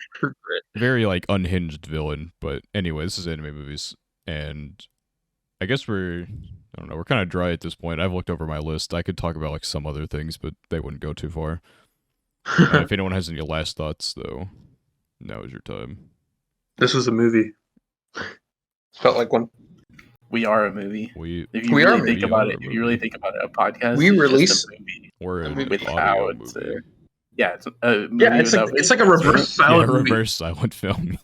[SPEAKER 1] like unhinged villain, but anyway, this is anime movies, and I guess we're kind of dry at this point. I've looked over my list. I could talk about like some other things, but they wouldn't go too far. If anyone has any last thoughts, though, now is your time.
[SPEAKER 2] This was a movie. Felt like one.
[SPEAKER 3] We are a movie.
[SPEAKER 1] If you really think about it,
[SPEAKER 3] a podcast.
[SPEAKER 2] We release.
[SPEAKER 1] We're an audio movie.
[SPEAKER 3] Yeah, it's a movie. Yeah,
[SPEAKER 2] it's like a reverse silent movie.
[SPEAKER 1] Reverse silent film.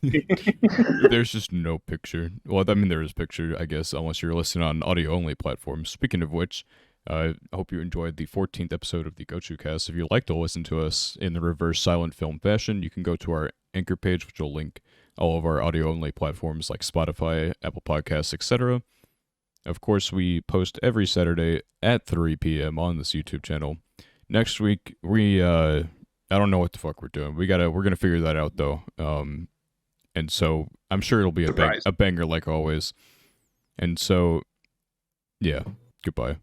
[SPEAKER 1] There's just no picture. Well, I mean, there is picture, I guess, unless you're listening on audio-only platforms. Speaking of which, I hope you enjoyed the 14th episode of the Gochuucast. If you'd like to listen to us in the reverse silent film fashion, you can go to our Anchor page, which will link all of our audio-only platforms like Spotify, Apple Podcasts, etc. Of course, we post every Saturday at 3 p.m. on this YouTube channel. Next week, I don't know what the fuck we're doing. We're gonna figure that out though. And so I'm sure it'll be a banger like always. And so, yeah, goodbye.